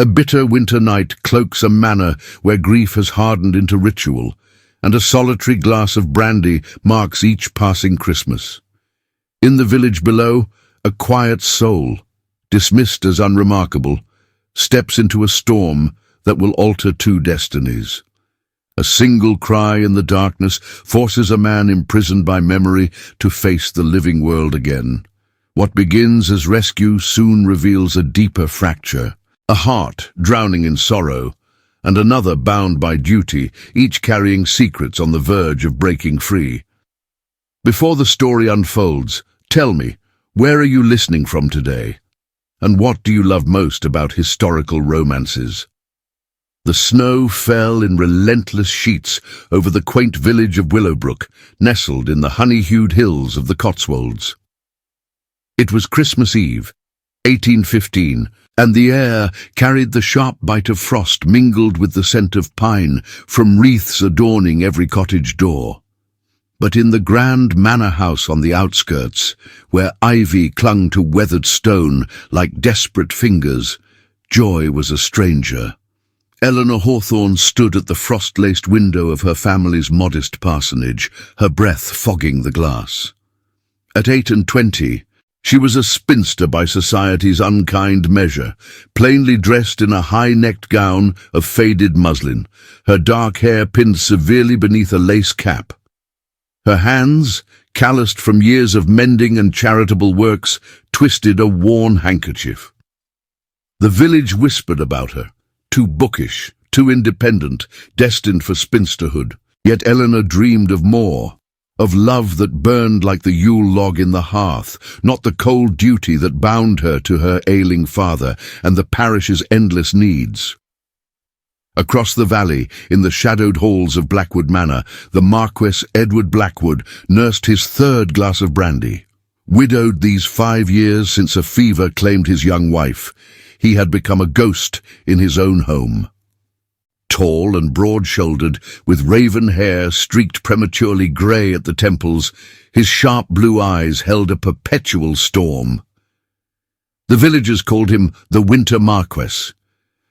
A bitter winter night cloaks a manor where grief has hardened into ritual, and a solitary glass of brandy marks each passing Christmas. In the village below, a quiet soul, dismissed as unremarkable, steps into a storm that will alter two destinies. A single cry in the darkness forces a man imprisoned by memory to face the living world again. What begins as rescue soon reveals a deeper fracture, a heart drowning in sorrow, and another bound by duty, each carrying secrets on the verge of breaking free. Before the story unfolds, tell me, where are you listening from today? And what do you love most about historical romances? The snow fell in relentless sheets over the quaint village of Willowbrook, nestled in the honey-hued hills of the Cotswolds. It was Christmas Eve, 1815, and the air carried the sharp bite of frost mingled with the scent of pine from wreaths adorning every cottage door. But in the grand manor house on the outskirts, where ivy clung to weathered stone like desperate fingers, joy was a stranger. Eleanor Hawthorne stood at the frost-laced window of her family's modest parsonage, her breath fogging the glass. At 28, she was a spinster by society's unkind measure, plainly dressed in a high-necked gown of faded muslin, her dark hair pinned severely beneath a lace cap. Her hands, calloused from years of mending and charitable works, twisted a worn handkerchief. The village whispered about her, too bookish, too independent, destined for spinsterhood. Yet Eleanor dreamed of more, of love that burned like the Yule log in the hearth, not the cold duty that bound her to her ailing father and the parish's endless needs. Across the valley, in the shadowed halls of Blackwood Manor, the Marquess Edward Blackwood nursed his third glass of brandy. Widowed these 5 years since a fever claimed his young wife, he had become a ghost in his own home. Tall and broad-shouldered, with raven hair streaked prematurely grey at the temples, his sharp blue eyes held a perpetual storm. The villagers called him the Winter Marquess.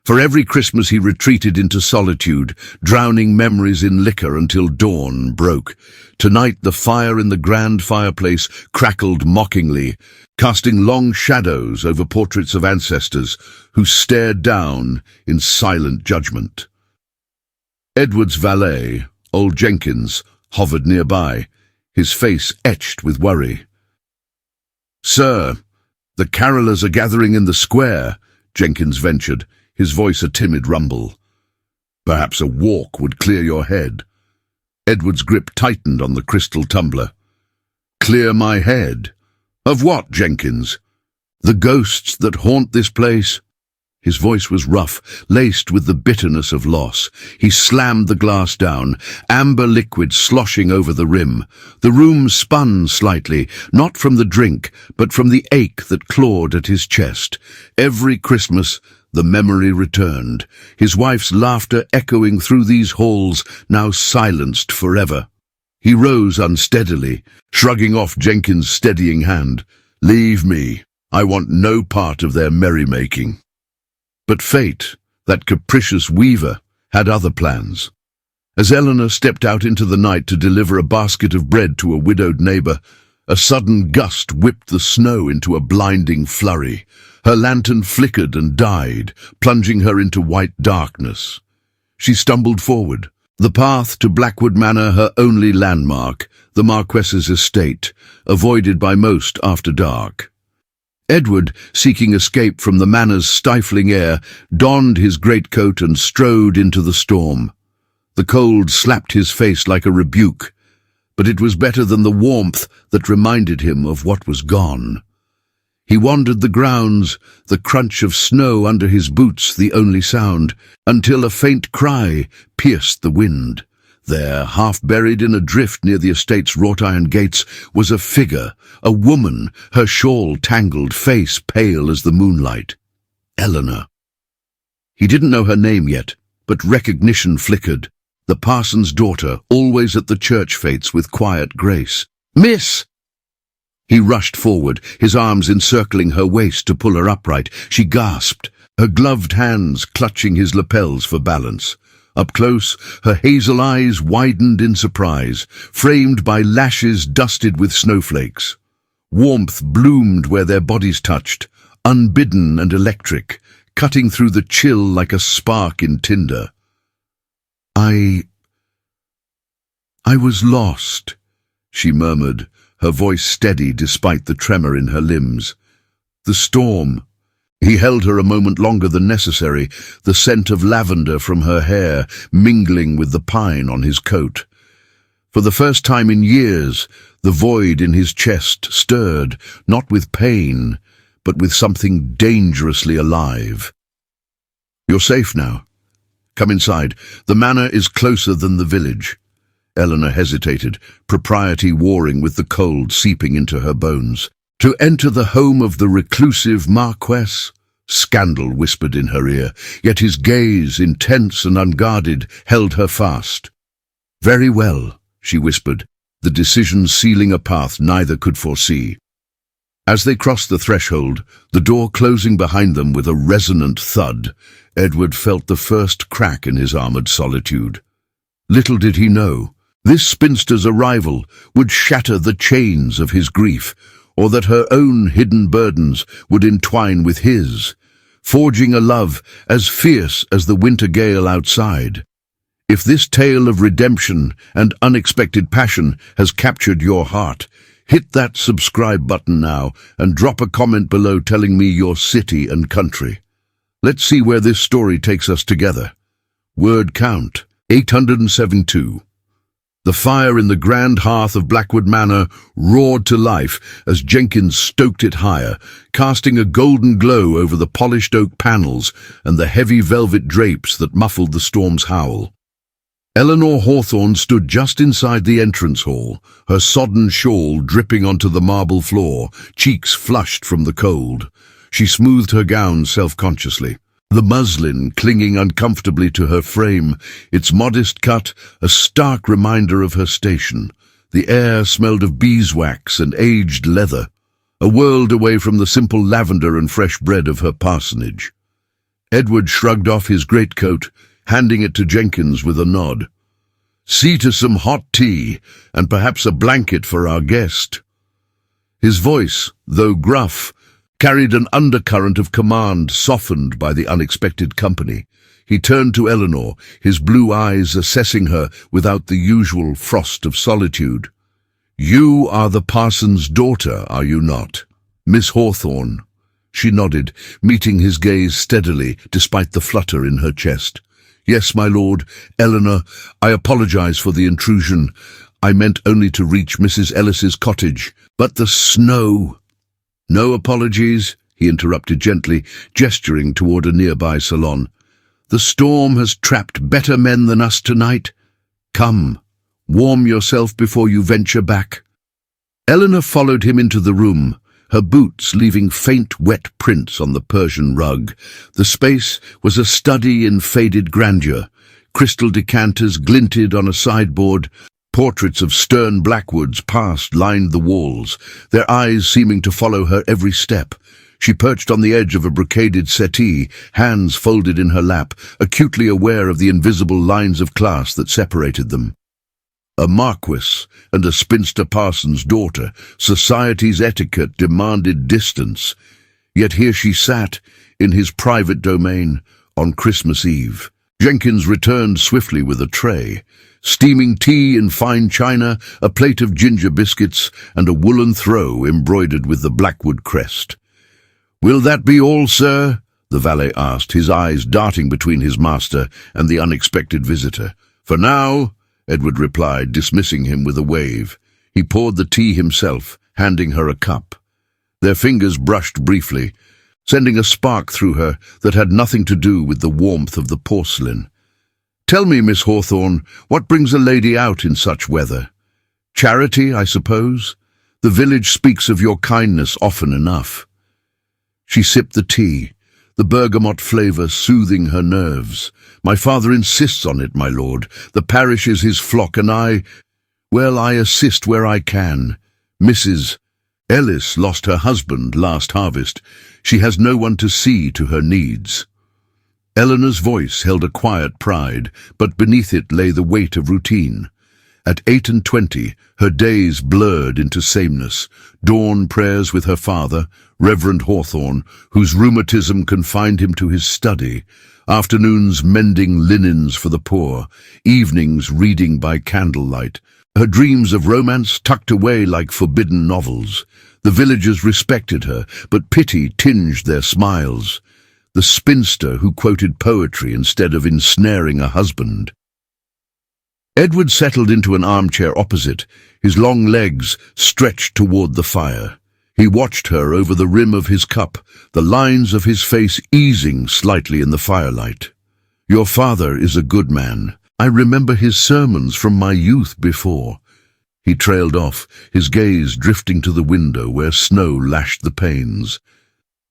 For every Christmas he retreated into solitude, drowning memories in liquor until dawn broke. Tonight the fire in the grand fireplace crackled mockingly, casting long shadows over portraits of ancestors who stared down in silent judgment. Edward's valet, old Jenkins, hovered nearby, his face etched with worry. "Sir, the carolers are gathering in the square," Jenkins ventured, his voice a timid rumble. "Perhaps a walk would clear your head." Edward's grip tightened on the crystal tumbler. "Clear my head? Of what, Jenkins? The ghosts that haunt this place?" His voice was rough, laced with the bitterness of loss. He slammed the glass down, amber liquid sloshing over the rim. The room spun slightly, not from the drink, but from the ache that clawed at his chest. Every Christmas, the memory returned, his wife's laughter echoing through these halls, now silenced forever. He rose unsteadily, shrugging off Jenkins' steadying hand. "Leave me. I want no part of their merrymaking." But fate, that capricious weaver, had other plans. As Eleanor stepped out into the night to deliver a basket of bread to a widowed neighbour, a sudden gust whipped the snow into a blinding flurry. Her lantern flickered and died, plunging her into white darkness. She stumbled forward, the path to Blackwood Manor her only landmark, the Marquess's estate, avoided by most after dark. Edward, seeking escape from the manor's stifling air, donned his greatcoat and strode into the storm. The cold slapped his face like a rebuke, but it was better than the warmth that reminded him of what was gone. He wandered the grounds, the crunch of snow under his boots the only sound, until a faint cry pierced the wind. There, half buried in a drift near the estate's wrought-iron gates, was a figure, a woman, her shawl tangled, face pale as the moonlight. Eleanor. He didn't know her name yet, but recognition flickered. The parson's daughter, always at the church fetes with quiet grace. "Miss!" He rushed forward, his arms encircling her waist to pull her upright. She gasped, her gloved hands clutching his lapels for balance. Up close, her hazel eyes widened in surprise, framed by lashes dusted with snowflakes. Warmth bloomed where their bodies touched, unbidden and electric, cutting through the chill like a spark in tinder. I was lost, she murmured, her voice steady despite the tremor in her limbs. The storm. He held her a moment longer than necessary, the scent of lavender from her hair mingling with the pine on his coat. For the first time in years, the void in his chest stirred, not with pain, but with something dangerously alive. You're safe now. Come inside. The manor is closer than the village. Eleanor hesitated, propriety warring with the cold seeping into her bones. To enter the home of the reclusive Marquess? Scandal whispered in her ear, yet his gaze, intense and unguarded, held her fast. Very well, she whispered, the decision sealing a path neither could foresee. As they crossed the threshold, the door closing behind them with a resonant thud, Edward felt the first crack in his armored solitude. Little did he know, this spinster's arrival would shatter the chains of his grief, or that her own hidden burdens would entwine with his, forging a love as fierce as the winter gale outside. If this tale of redemption and unexpected passion has captured your heart, hit that subscribe button now and drop a comment below telling me your city and country. Let's see where this story takes us together. Word count, 872. The fire in the grand hearth of Blackwood Manor roared to life as Jenkins stoked it higher, casting a golden glow over the polished oak panels and the heavy velvet drapes that muffled the storm's howl. Eleanor Hawthorne stood just inside the entrance hall, her sodden shawl dripping onto the marble floor, cheeks flushed from the cold. She smoothed her gown self-consciously, the muslin clinging uncomfortably to her frame, its modest cut a stark reminder of her station. The air smelled of beeswax and aged leather, a world away from the simple lavender and fresh bread of her parsonage. Edward shrugged off his greatcoat, handing it to Jenkins with a nod. See to some hot tea, and perhaps a blanket for our guest. His voice, though gruff, carried an undercurrent of command softened by the unexpected company. He turned to Eleanor, his blue eyes assessing her without the usual frost of solitude. You are the parson's daughter, are you not? Miss Hawthorne. She nodded, meeting his gaze steadily despite the flutter in her chest. Yes, my lord. Eleanor, I apologize for the intrusion. I meant only to reach Mrs. Ellis's cottage, but the snow... No apologies, he interrupted gently, gesturing toward a nearby salon. The storm has trapped better men than us tonight. Come, warm yourself before you venture back. Eleanor followed him into the room, her boots leaving faint wet prints on the Persian rug. The space was a study in faded grandeur. Crystal decanters glinted on a sideboard. Portraits of stern Blackwoods past lined the walls, their eyes seeming to follow her every step. She perched on the edge of a brocaded settee, hands folded in her lap, acutely aware of the invisible lines of class that separated them. A Marquess and a spinster parson's daughter, society's etiquette demanded distance. Yet here she sat, in his private domain, on Christmas Eve. Jenkins returned swiftly with a tray. Steaming tea in fine china, a plate of ginger biscuits, and a woolen throw embroidered with the Blackwood crest. "Will that be all, sir?" the valet asked, his eyes darting between his master and the unexpected visitor. "For now," Edward replied, dismissing him with a wave. He poured the tea himself, handing her a cup. Their fingers brushed briefly, sending a spark through her that had nothing to do with the warmth of the porcelain. "Tell me, Miss Hawthorne, what brings a lady out in such weather? Charity, I suppose? The village speaks of your kindness often enough." She sipped the tea, the bergamot flavour soothing her nerves. "My father insists on it, my lord. The parish is his flock, and I assist where I can. Mrs. Ellis lost her husband last harvest. She has no one to see to her needs." Eleanor's voice held a quiet pride, but beneath it lay the weight of routine. At 28, her days blurred into sameness. Dawn prayers with her father, Reverend Hawthorne, whose rheumatism confined him to his study. Afternoons mending linens for the poor. Evenings reading by candlelight. Her dreams of romance tucked away like forbidden novels. The villagers respected her, but pity tinged their smiles. The spinster who quoted poetry instead of ensnaring a husband. Edward settled into an armchair opposite, his long legs stretched toward the fire. He watched her over the rim of his cup, the lines of his face easing slightly in the firelight. "Your father is a good man. I remember his sermons from my youth before." He trailed off, his gaze drifting to the window where snow lashed the panes.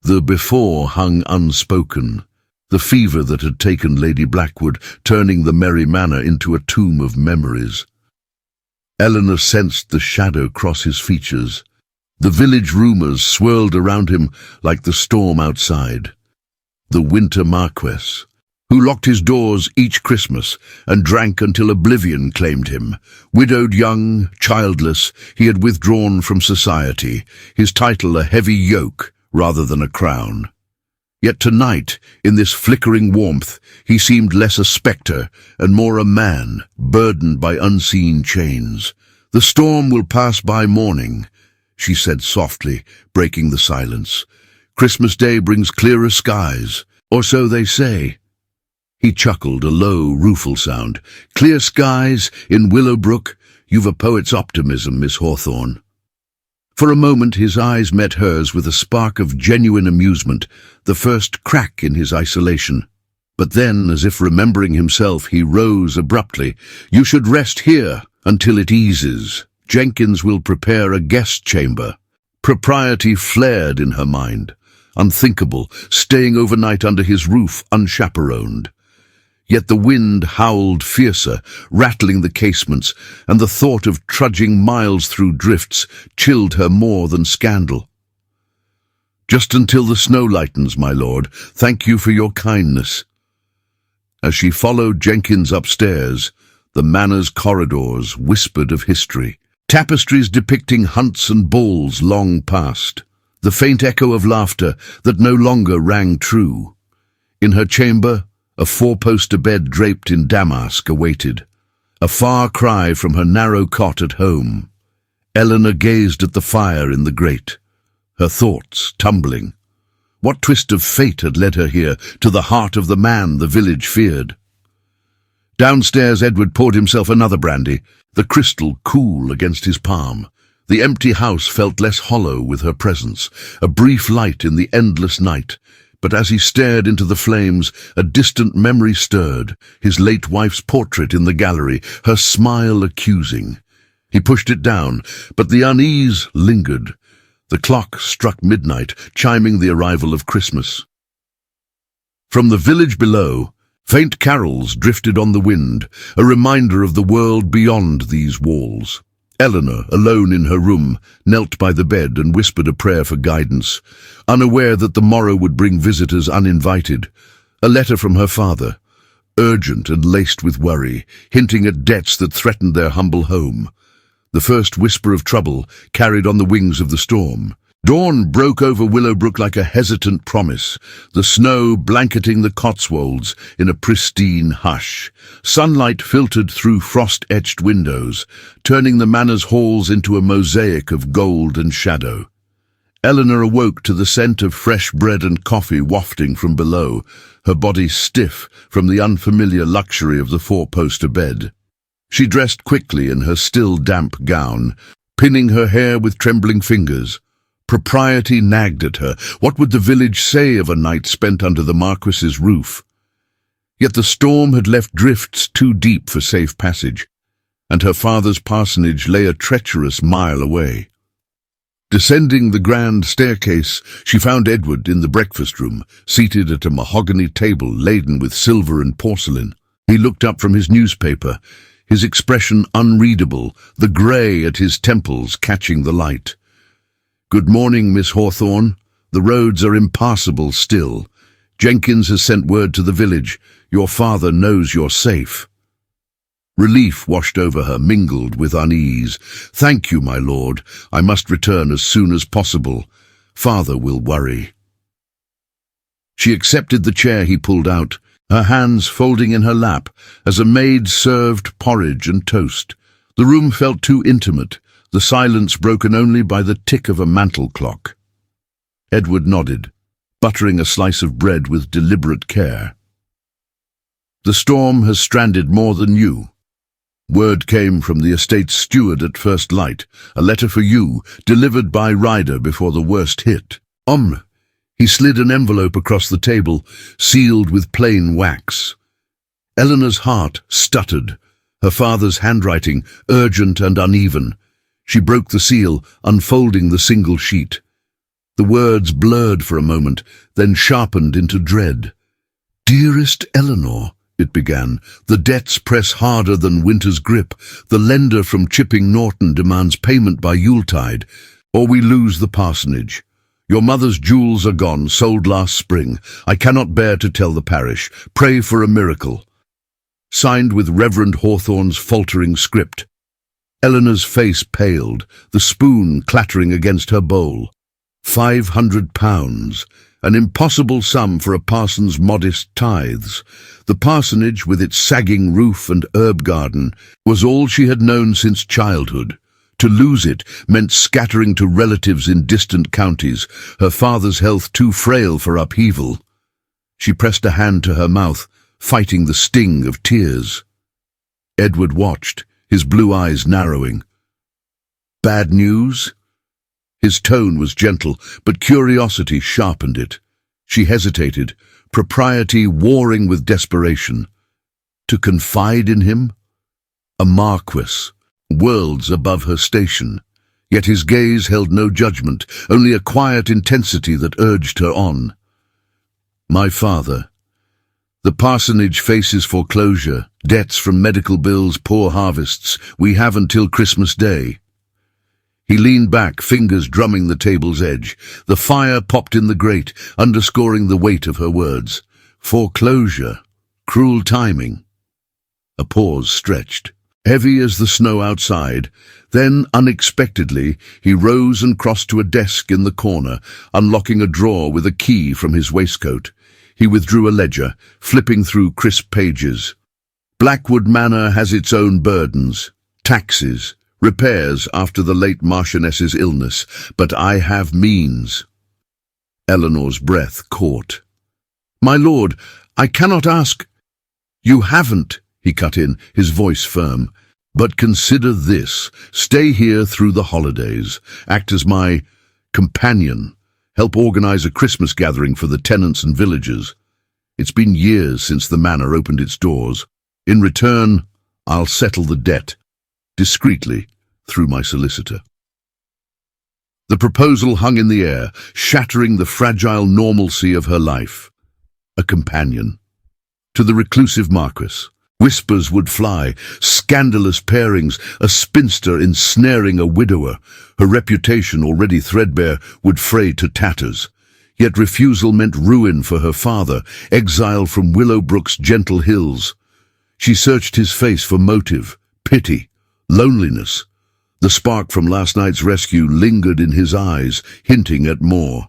The before hung unspoken, the fever that had taken Lady Blackwood, turning the merry manor into a tomb of memories. Eleanor sensed the shadow cross his features. The village rumours swirled around him like the storm outside. The winter Marquess, who locked his doors each Christmas and drank until oblivion claimed him. Widowed young, childless, he had withdrawn from society, his title a heavy yoke rather than a crown. Yet tonight, in this flickering warmth, he seemed less a spectre and more a man, burdened by unseen chains. "The storm will pass by morning," she said softly, breaking the silence. "Christmas Day brings clearer skies, or so they say." He chuckled, a low, rueful sound. "Clear skies in Willowbrook? You've a poet's optimism, Miss Hawthorne." For a moment his eyes met hers with a spark of genuine amusement, the first crack in his isolation. But then, as if remembering himself, he rose abruptly. "You should rest here until it eases. Jenkins will prepare a guest chamber." Propriety flared in her mind. Unthinkable, staying overnight under his roof unchaperoned. Yet the wind howled fiercer, rattling the casements, and the thought of trudging miles through drifts chilled her more than scandal. "Just until the snow lightens, my lord. Thank you for your kindness." As she followed Jenkins upstairs, the manor's corridors whispered of history. Tapestries depicting hunts and balls long past. The faint echo of laughter that no longer rang true. In her chamber, a four-poster bed draped in damask awaited, a far cry from her narrow cot at home. Eleanor gazed at the fire in the grate, her thoughts tumbling. What twist of fate had led her here, to the heart of the man the village feared? Downstairs Edward poured himself another brandy, the crystal cool against his palm. The empty house felt less hollow with her presence, a brief light in the endless night. But as he stared into the flames, a distant memory stirred, his late wife's portrait in the gallery, her smile accusing. He pushed it down, but the unease lingered. The clock struck midnight, chiming the arrival of Christmas. From the village below, faint carols drifted on the wind, a reminder of the world beyond these walls. Eleanor, alone in her room, knelt by the bed and whispered a prayer for guidance, unaware that the morrow would bring visitors uninvited. A letter from her father, urgent and laced with worry, hinting at debts that threatened their humble home. The first whisper of trouble carried on the wings of the storm. Dawn broke over Willowbrook like a hesitant promise, the snow blanketing the Cotswolds in a pristine hush. Sunlight filtered through frost-etched windows, turning the manor's halls into a mosaic of gold and shadow. Eleanor awoke to the scent of fresh bread and coffee wafting from below, her body stiff from the unfamiliar luxury of the four-poster bed. She dressed quickly in her still damp gown, pinning her hair with trembling fingers. Propriety nagged at her. What would the village say of a night spent under the Marquess's roof? Yet the storm had left drifts too deep for safe passage, and her father's parsonage lay a treacherous mile away. Descending the grand staircase, she found Edward in the breakfast room, seated at a mahogany table laden with silver and porcelain. He looked up from his newspaper, his expression unreadable, the grey at his temples catching the light. "Good morning, Miss Hawthorne. The roads are impassable still. Jenkins has sent word to the village. Your father knows you're safe." Relief washed over her, mingled with unease. "Thank you, my lord. I must return as soon as possible. Father will worry." She accepted the chair he pulled out, her hands folding in her lap as a maid served porridge and toast. The room felt too intimate, the silence broken only by the tick of a mantel clock. Edward nodded, buttering a slice of bread with deliberate care. "The storm has stranded more than you." Word came from the estate's steward at first light, a letter for you, delivered by rider before the worst hit. He slid an envelope across the table, sealed with plain wax. Eleanor's heart stuttered, her father's handwriting urgent and uneven. She broke the seal, unfolding the single sheet. The words blurred for a moment, then sharpened into dread. "Dearest Eleanor," it began, "the debts press harder than winter's grip. The lender from Chipping Norton demands payment by Yuletide, or we lose the parsonage. Your mother's jewels are gone, sold last spring. I cannot bear to tell the parish. Pray for a miracle." Signed with Reverend Hawthorne's faltering script. Eleanor's face paled, the spoon clattering against her bowl. £500, an impossible sum for a parson's modest tithes. The parsonage, with its sagging roof and herb garden, was all she had known since childhood. To lose it meant scattering to relatives in distant counties, her father's health too frail for upheaval. She pressed a hand to her mouth, fighting the sting of tears. Edward watched, his blue eyes narrowing. "Bad news?" His tone was gentle, but curiosity sharpened it. She hesitated, propriety warring with desperation. To confide in him? A Marquess, worlds above her station. Yet his gaze held no judgment, only a quiet intensity that urged her on. "My father. The parsonage faces foreclosure, debts from medical bills, poor harvests. We have until Christmas Day." He leaned back, fingers drumming the table's edge. The fire popped in the grate, underscoring the weight of her words. Foreclosure. Cruel timing. A pause stretched, heavy as the snow outside. Then, unexpectedly, he rose and crossed to a desk in the corner, unlocking a drawer with a key from his waistcoat. He withdrew a ledger, flipping through crisp pages. "Blackwood Manor has its own burdens. Taxes. Repairs after the late Marchioness's illness, but I have means." Eleanor's breath caught. "My lord, I cannot ask—" "You haven't," he cut in, his voice firm. "But consider this. Stay here through the holidays. Act as my companion. Help organize a Christmas gathering for the tenants and villagers. It's been years since the manor opened its doors. In return, I'll settle the debt. Discreetly, through my solicitor." The proposal hung in the air, shattering the fragile normalcy of her life. A companion. To the reclusive Marquess, whispers would fly, scandalous pairings, a spinster ensnaring a widower. Her reputation, already threadbare, would fray to tatters. Yet refusal meant ruin for her father, exile from Willowbrook's gentle hills. She searched his face for motive, pity, loneliness. The spark from last night's rescue lingered in his eyes, hinting at more.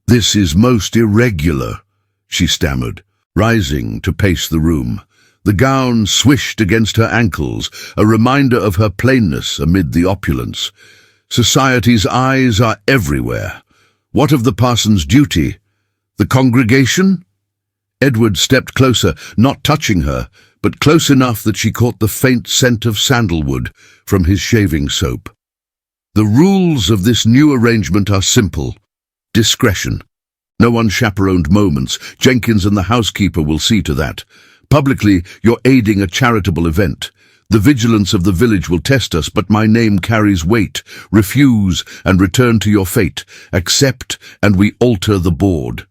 "This is most irregular," she stammered, rising to pace the room. The gown swished against her ankles, a reminder of her plainness amid the opulence. Society's eyes are everywhere. What of the parson's duty? The congregation? Edward stepped closer, not touching her, but close enough that she caught the faint scent of sandalwood from his shaving soap. "The rules of this new arrangement are simple. Discretion. No unchaperoned moments. Jenkins and the housekeeper will see to that. Publicly, you're aiding a charitable event. The vigilance of the village will test us, but my name carries weight. Refuse, and return to your fate. Accept, and we alter the board."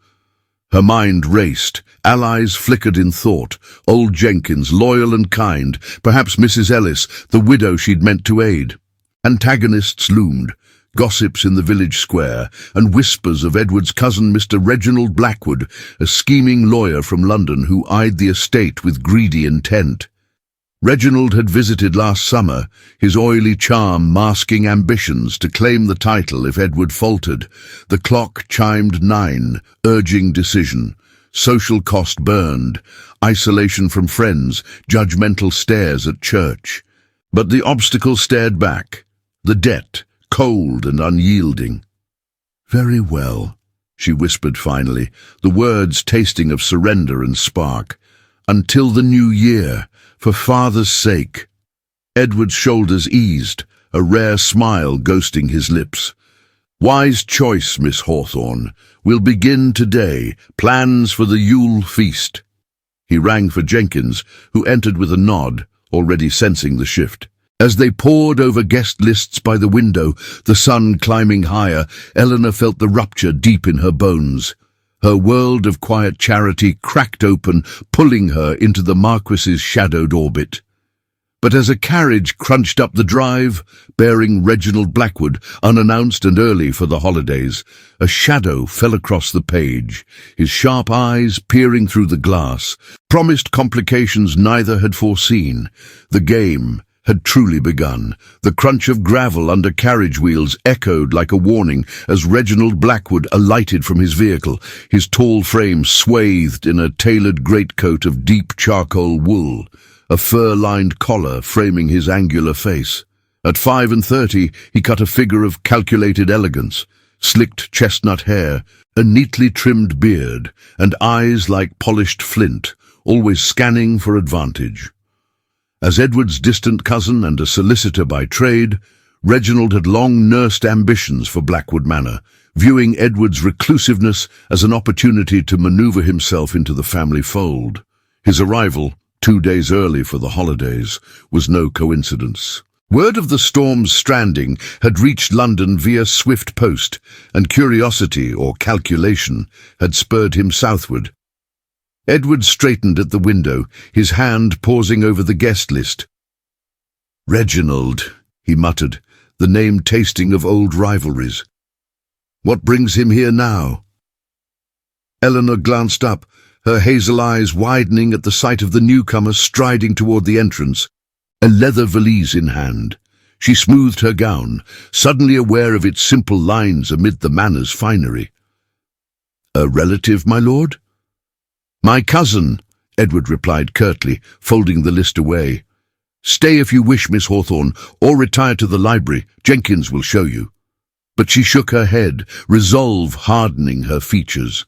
Her mind raced. Allies flickered in thought. Old Jenkins, loyal and kind. Perhaps Mrs. Ellis, the widow she'd meant to aid. Antagonists loomed. gossips in the village square, and whispers of Edward's cousin Mr. Reginald Blackwood, a scheming lawyer from London who eyed the estate with greedy intent. Reginald had visited last summer, his oily charm masking ambitions to claim the title if Edward faltered. The clock chimed 9, urging decision. Social cost burned, isolation from friends, judgmental stares at church. But the obstacle stared back, the debt, cold and unyielding. "Very well," she whispered finally, the words tasting of surrender and spark. "Until the new year, for father's sake." Edward's shoulders eased, a rare smile ghosting his lips. "Wise choice, Miss Hawthorne. We'll begin today. Plans for the Yule feast." He rang for Jenkins, who entered with a nod, already sensing the shift. As they pored over guest lists by the window, the sun climbing higher, Eleanor felt the rupture deep in her bones. Her world of quiet charity cracked open, pulling her into the Marquess's shadowed orbit. But as a carriage crunched up the drive, bearing Reginald Blackwood, unannounced and early for the holidays, a shadow fell across the page, his sharp eyes peering through the glass, promised complications neither had foreseen. The game had truly begun. The crunch of gravel under carriage wheels echoed like a warning as Reginald Blackwood alighted from his vehicle, his tall frame swathed in a tailored greatcoat of deep charcoal wool, a fur-lined collar framing his angular face. At 35, he cut a figure of calculated elegance, slicked chestnut hair, a neatly trimmed beard, and eyes like polished flint, always scanning for advantage. As Edward's distant cousin and a solicitor by trade, Reginald had long nursed ambitions for Blackwood Manor, viewing Edward's reclusiveness as an opportunity to maneuver himself into the family fold. His arrival, 2 days early for the holidays, was no coincidence. Word of the storm's stranding had reached London via swift post, and curiosity or calculation had spurred him southward. Edward straightened at the window, his hand pausing over the guest list. "Reginald," he muttered, the name tasting of old rivalries. "What brings him here now?" Eleanor glanced up, her hazel eyes widening at the sight of the newcomer striding toward the entrance, a leather valise in hand. She smoothed her gown, suddenly aware of its simple lines amid the manor's finery. "A relative, my lord?" "My cousin," Edward replied curtly, folding the list away. "Stay if you wish, Miss Hawthorne, or retire to the library. Jenkins will show you." But she shook her head, resolve hardening her features.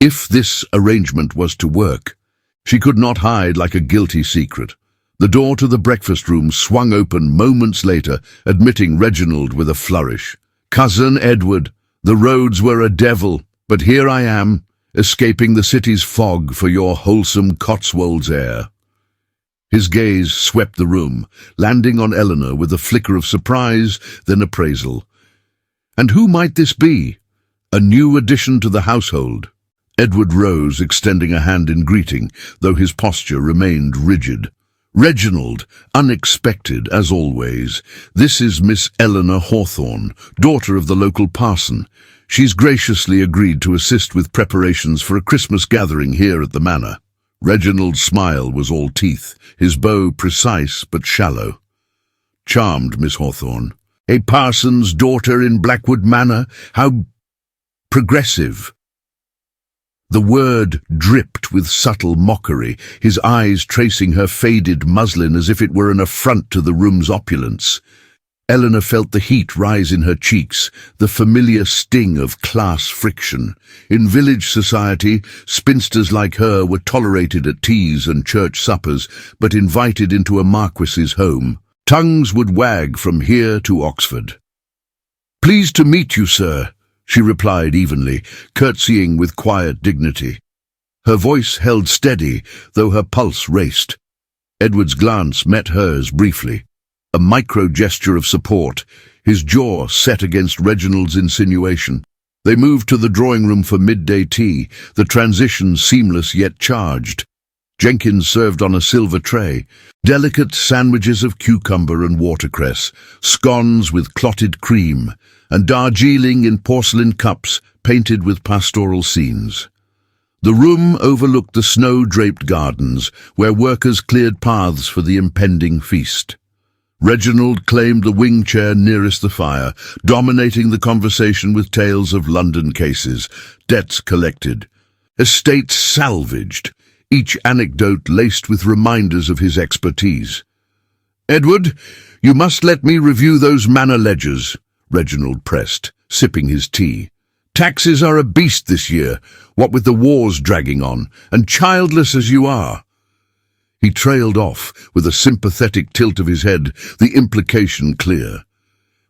If this arrangement was to work, she could not hide like a guilty secret. The door to the breakfast room swung open moments later, admitting Reginald with a flourish. "Cousin Edward, the roads were a devil, but here I am, escaping the city's fog for your wholesome Cotswolds air." His gaze swept the room, landing on Eleanor with a flicker of surprise, then appraisal. And who might this be? A new addition to the household. Edward rose, extending a hand in greeting, though his posture remained rigid. "Reginald, unexpected as always. This is Miss Eleanor Hawthorne, daughter of the local parson. She's graciously agreed to assist with preparations for a Christmas gathering here at the manor." Reginald's smile was all teeth, his bow precise but shallow. "Charmed, Miss Hawthorne. A parson's daughter in Blackwood Manor? How progressive." The word dripped with subtle mockery, his eyes tracing her faded muslin as if it were an affront to the room's opulence. Eleanor felt the heat rise in her cheeks, the familiar sting of class friction. In village society, spinsters like her were tolerated at teas and church suppers, but invited into a Marquess's home. Tongues would wag from here to Oxford. "Pleased to meet you, sir," she replied evenly, curtsying with quiet dignity. Her voice held steady, though her pulse raced. Edward's glance met hers briefly. A micro-gesture of support, his jaw set against Reginald's insinuation. They moved to the drawing room for midday tea, the transition seamless yet charged. Jenkins served on a silver tray, delicate sandwiches of cucumber and watercress, scones with clotted cream, and Darjeeling in porcelain cups painted with pastoral scenes. The room overlooked the snow-draped gardens, where workers cleared paths for the impending feast. Reginald claimed the wing chair nearest the fire, dominating the conversation with tales of London cases, debts collected, estates salvaged, each anecdote laced with reminders of his expertise. "Edward, you must let me review those manor ledgers," Reginald pressed, sipping his tea. "Taxes are a beast this year, what with the wars dragging on, and childless as you are." He trailed off, with a sympathetic tilt of his head, the implication clear.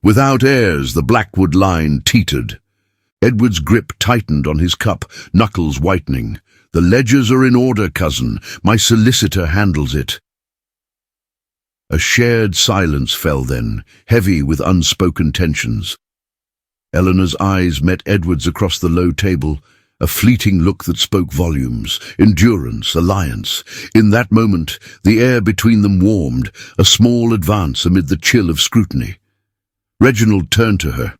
Without heirs, the Blackwood line teetered. Edward's grip tightened on his cup, knuckles whitening. "The ledgers are in order, cousin. My solicitor handles it." A shared silence fell then, heavy with unspoken tensions. Eleanor's eyes met Edward's across the low table, a fleeting look that spoke volumes, endurance, alliance. In that moment, the air between them warmed, a small advance amid the chill of scrutiny. Reginald turned to her,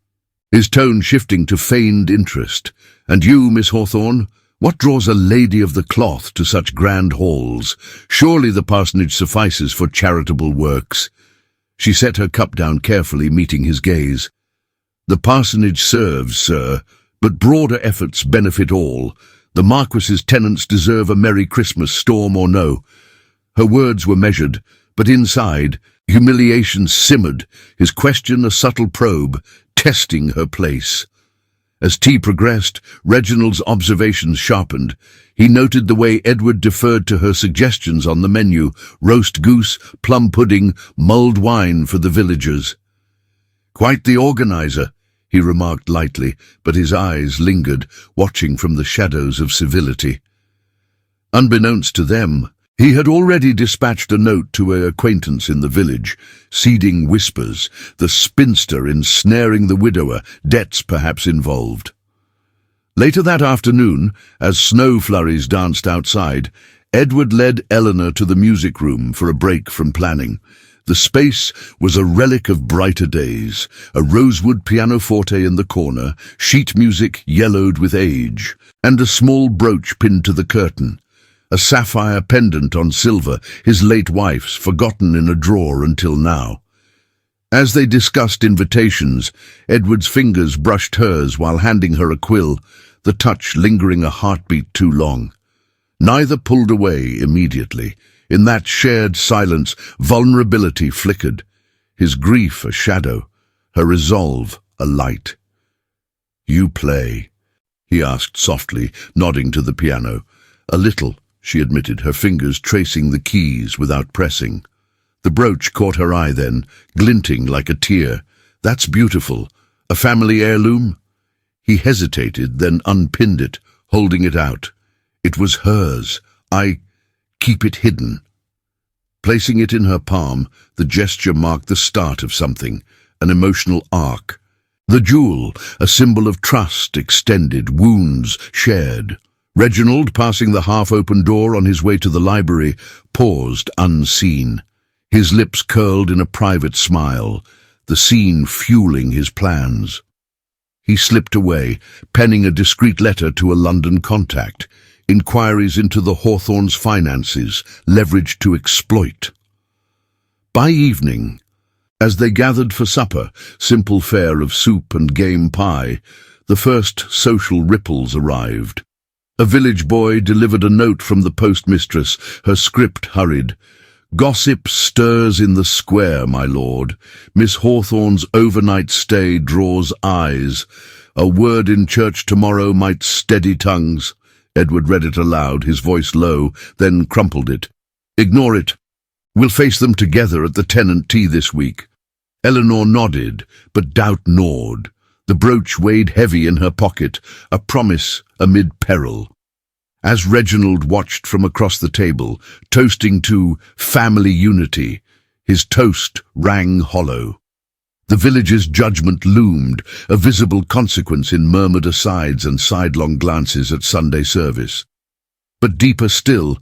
his tone shifting to feigned interest. "And you, Miss Hawthorne? What draws a lady of the cloth to such grand halls? Surely the parsonage suffices for charitable works." She set her cup down carefully, meeting his gaze. "The parsonage serves, sir, but broader efforts benefit all. The Marquess's tenants deserve a Merry Christmas, storm or no." Her words were measured, but inside, humiliation simmered, his question a subtle probe, testing her place. As tea progressed, Reginald's observations sharpened. He noted the way Edward deferred to her suggestions on the menu: roast goose, plum pudding, mulled wine for the villagers. "Quite the organizer," he remarked lightly, but his eyes lingered, watching from the shadows of civility. Unbeknownst to them, he had already dispatched a note to an acquaintance in the village, seeding whispers, the spinster ensnaring the widower, debts perhaps involved. Later that afternoon, as snow flurries danced outside, Edward led Eleanor to the music room for a break from planning. The space was a relic of brighter days, a rosewood pianoforte in the corner, sheet music yellowed with age, and a small brooch pinned to the curtain. A sapphire pendant on silver, his late wife's, forgotten in a drawer until now. As they discussed invitations, Edward's fingers brushed hers while handing her a quill, the touch lingering a heartbeat too long. Neither pulled away immediately. In that shared silence, vulnerability flickered, his grief a shadow, her resolve a light. "You play?" he asked softly, nodding to the piano. "A little," she admitted, her fingers tracing the keys without pressing. The brooch caught her eye then, glinting like a tear. "That's beautiful. A family heirloom?" He hesitated, then unpinned it, holding it out. "It was hers. Keep it hidden." Placing it in her palm, the gesture marked the start of something, an emotional arc. The jewel, a symbol of trust extended, wounds shared. Reginald, passing the half-open door on his way to the library, paused unseen. His lips curled in a private smile, the scene fueling his plans. He slipped away, penning a discreet letter to a London contact, inquiries into the Hawthorns' finances, leveraged to exploit. By evening, as they gathered for supper, simple fare of soup and game pie, the first social ripples arrived. A village boy delivered a note from the postmistress, her script hurried. "Gossip stirs in the square, my lord. Miss Hawthorn's overnight stay draws eyes. A word in church tomorrow might steady tongues." Edward read it aloud, his voice low, then crumpled it. "Ignore it. We'll face them together at the tenant tea this week." Eleanor nodded, but doubt gnawed. The brooch weighed heavy in her pocket, a promise amid peril. As Reginald watched from across the table, toasting to family unity, his toast rang hollow. The village's judgment loomed, a visible consequence in murmured asides and sidelong glances at Sunday service. But deeper still,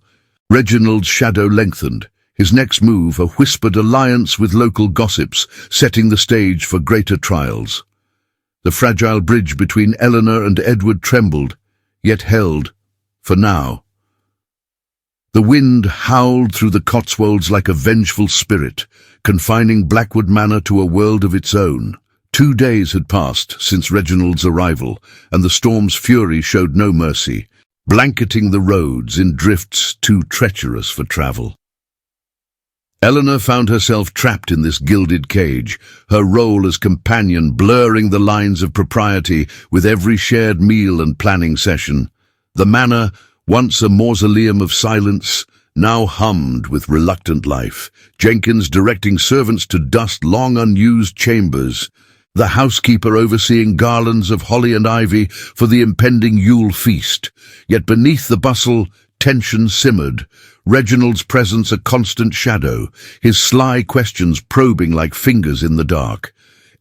Reginald's shadow lengthened. His next move, a whispered alliance with local gossips, setting the stage for greater trials. The fragile bridge between Eleanor and Edward trembled, yet held, for now. The wind howled through the Cotswolds like a vengeful spirit, confining Blackwood Manor to a world of its own. 2 days had passed since Reginald's arrival, and the storm's fury showed no mercy, blanketing the roads in drifts too treacherous for travel. Eleanor found herself trapped in this gilded cage, her role as companion blurring the lines of propriety with every shared meal and planning session. The manor, once a mausoleum of silence, now hummed with reluctant life, Jenkins directing servants to dust long unused chambers, the housekeeper overseeing garlands of holly and ivy for the impending Yule feast. Yet beneath the bustle, tension simmered, Reginald's presence a constant shadow, his sly questions probing like fingers in the dark.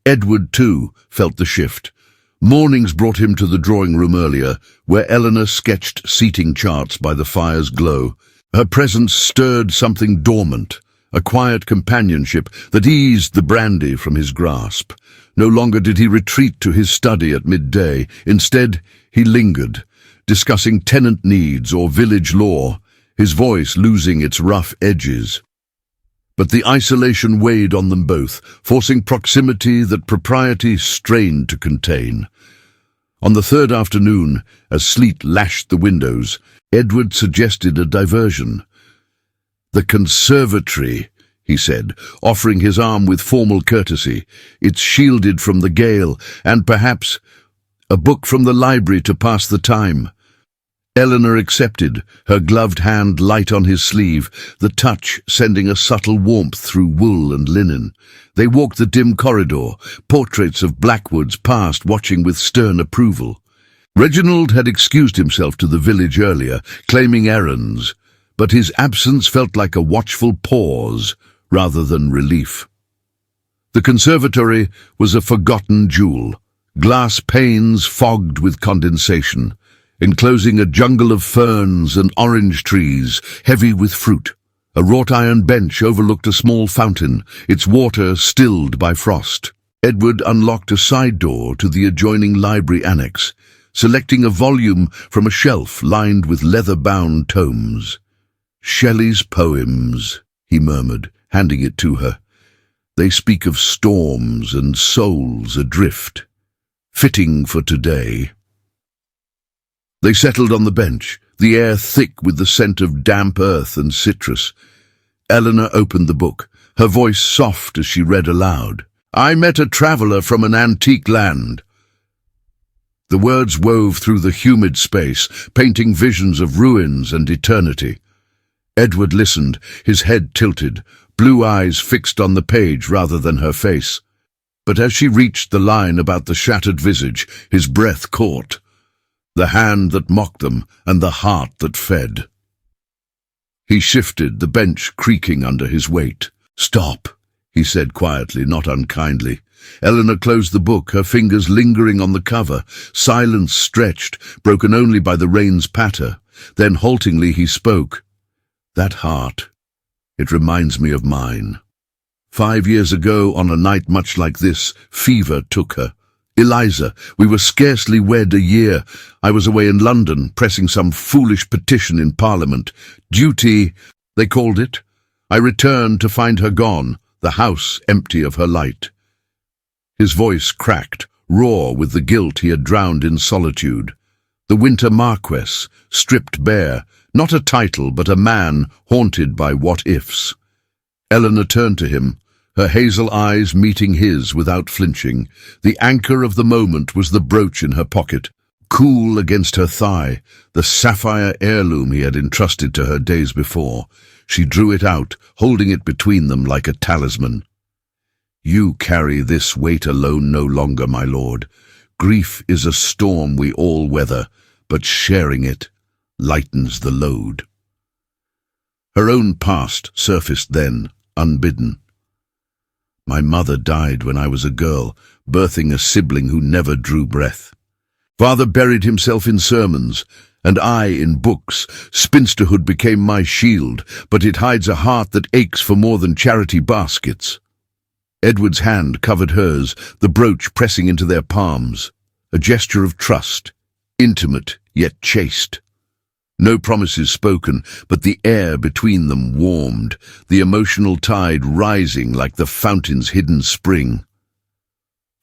Edward, too, felt the shift. Mornings brought him to the drawing room earlier, where Eleanor sketched seating charts by the fire's glow. Her presence stirred something dormant, a quiet companionship that eased the brandy from his grasp. No longer did he retreat to his study at midday. Instead, he lingered, discussing tenant needs or village law, his voice losing its rough edges. But the isolation weighed on them both, forcing proximity that propriety strained to contain. On the third afternoon, as sleet lashed the windows, Edward suggested a diversion. "The conservatory," he said, offering his arm with formal courtesy. "It's shielded from the gale, and perhaps a book from the library to pass the time." Eleanor accepted, her gloved hand light on his sleeve, the touch sending a subtle warmth through wool and linen. They walked the dim corridor, portraits of Blackwood's past watching with stern approval. Reginald had excused himself to the village earlier, claiming errands, but his absence felt like a watchful pause rather than relief. The conservatory was a forgotten jewel, glass panes fogged with condensation, enclosing a jungle of ferns and orange trees, heavy with fruit. A wrought-iron bench overlooked a small fountain, its water stilled by frost. Edward unlocked a side door to the adjoining library annex, selecting a volume from a shelf lined with leather-bound tomes. "Shelley's poems," he murmured, handing it to her. "They speak of storms and souls adrift. Fitting for today." They settled on the bench, the air thick with the scent of damp earth and citrus. Eleanor opened the book, her voice soft as she read aloud. "I met a traveller from an antique land." The words wove through the humid space, painting visions of ruins and eternity. Edward listened, his head tilted, blue eyes fixed on the page rather than her face. But as she reached the line about the shattered visage, his breath caught. The hand that mocked them, and the heart that fed. He shifted, the bench creaking under his weight. "Stop," he said quietly, not unkindly. Eleanor closed the book, her fingers lingering on the cover, silence stretched, broken only by the rain's patter. Then haltingly he spoke. "That heart, it reminds me of mine. 5 years ago, on a night much like this, fever took her. Eliza, we were scarcely wed a year. I was away in London, pressing some foolish petition in Parliament. Duty, they called it. I returned to find her gone, the house empty of her light." His voice cracked, raw with the guilt he had drowned in solitude. The winter Marquess, stripped bare, not a title but a man haunted by what-ifs. Eleanor turned to him, her hazel eyes meeting his without flinching. The anchor of the moment was the brooch in her pocket, cool against her thigh, the sapphire heirloom he had entrusted to her days before. She drew it out, holding it between them like a talisman. "You carry this weight alone no longer, my lord. Grief is a storm we all weather, but sharing it lightens the load." Her own past surfaced then, unbidden. "My mother died when I was a girl, birthing a sibling who never drew breath. Father buried himself in sermons, And I in books. Spinsterhood became my shield, but it hides a heart that aches for more than charity baskets. Edward's hand covered hers, the brooch pressing into their palms, a gesture of trust, intimate yet chaste. No promises spoken, but the air between them warmed, the emotional tide rising like the fountain's hidden spring.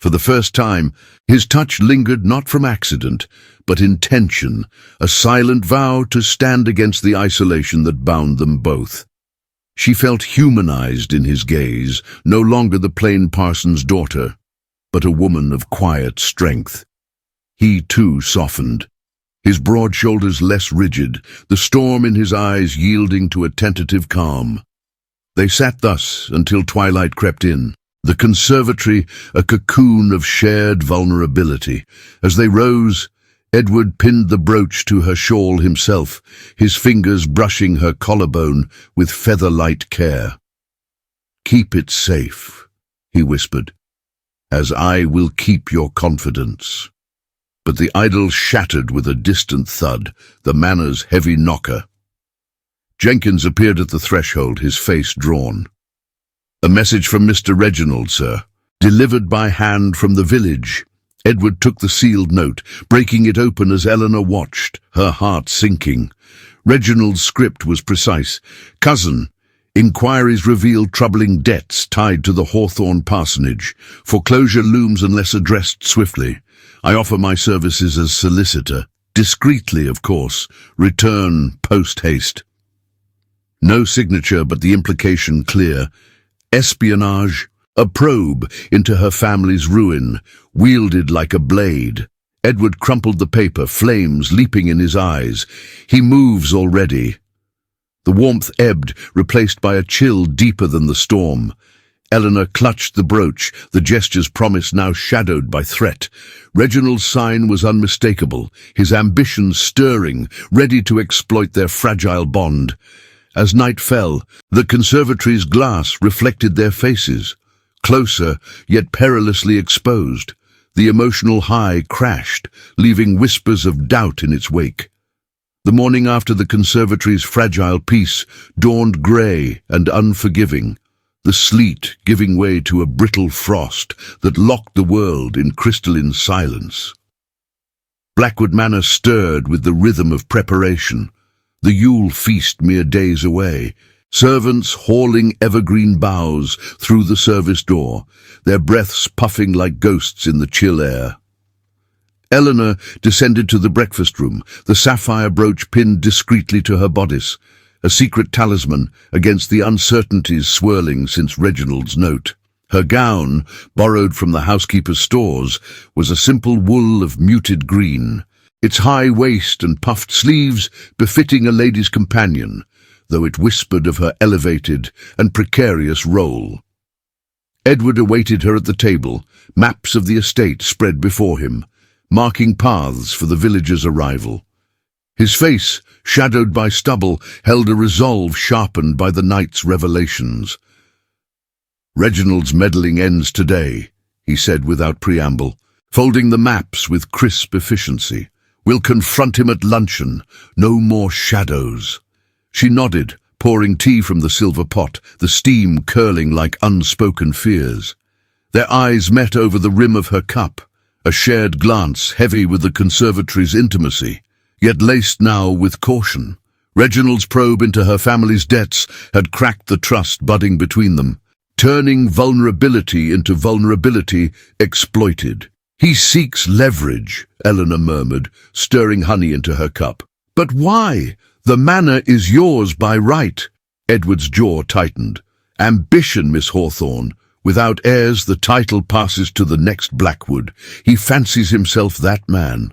For the first time, his touch lingered not from accident, but intention, a silent vow to stand against the isolation that bound them both. She felt humanized in his gaze, no longer the plain parson's daughter, but a woman of quiet strength. He too softened, his broad shoulders less rigid, the storm in his eyes yielding to a tentative calm. They sat thus until twilight crept in, the conservatory a cocoon of shared vulnerability. As they rose, Edward pinned the brooch to her shawl himself, his fingers brushing her collarbone with feather-light care. "Keep it safe," he whispered, "as I will keep your confidence." But the idol shattered with a distant thud, the manor's heavy knocker. Jenkins appeared at the threshold, his face drawn. "A message from Mr. Reginald, sir. Delivered by hand from the village." Edward took the sealed note, breaking it open as Eleanor watched, her heart sinking. Reginald's script was precise. "Cousin, inquiries reveal troubling debts tied to the Hawthorne parsonage. Foreclosure looms unless addressed swiftly. I offer my services as solicitor. Discreetly, of course. Return post-haste." No signature, but the implication clear. Espionage, a probe into her family's ruin, wielded like a blade. Edward crumpled the paper, flames leaping in his eyes. He moves already. The warmth ebbed, replaced by a chill deeper than the storm. Eleanor clutched the brooch, the gesture's promise now shadowed by threat. Reginald's sign was unmistakable, his ambitions stirring, ready to exploit their fragile bond. As night fell, the conservatory's glass reflected their faces. Closer, yet perilously exposed, the emotional high crashed, leaving whispers of doubt in its wake. The morning after the conservatory's fragile peace dawned grey and unforgiving, the sleet giving way to a brittle frost that locked the world in crystalline silence. Blackwood Manor stirred with the rhythm of preparation, the Yule feast mere days away, servants hauling evergreen boughs through the service door, their breaths puffing like ghosts in the chill air. Eleanor descended to the breakfast room, the sapphire brooch pinned discreetly to her bodice, a secret talisman against the uncertainties swirling since Reginald's note. Her gown, borrowed from the housekeeper's stores, was a simple wool of muted green, its high waist and puffed sleeves befitting a lady's companion, though it whispered of her elevated and precarious role. Edward awaited her at the table, maps of the estate spread before him, marking paths for the villagers' arrival. His face, shadowed by stubble, held a resolve sharpened by the night's revelations. "Reginald's meddling ends today," he said without preamble, folding the maps with crisp efficiency. "We'll confront him at luncheon. No more shadows." She nodded, pouring tea from the silver pot, the steam curling like unspoken fears. Their eyes met over the rim of her cup, a shared glance heavy with the conservatory's intimacy, yet laced now with caution. Reginald's probe into her family's debts had cracked the trust budding between them, turning vulnerability into vulnerability exploited. "He seeks leverage," Eleanor murmured, stirring honey into her cup. "But why? The manor is yours by right." Edward's jaw tightened. "Ambition, Miss Hawthorne. Without heirs, the title passes to the next Blackwood. He fancies himself that man."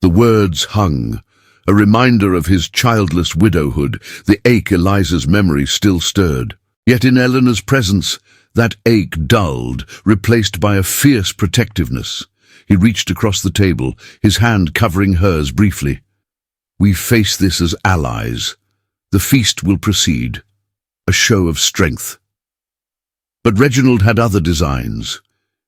The words hung, a reminder of his childless widowhood, the ache Eliza's memory still stirred. Yet in Eleanor's presence, that ache dulled, replaced by a fierce protectiveness. He reached across the table, his hand covering hers briefly. "We face this as allies. The feast will proceed, a show of strength." But Reginald had other designs.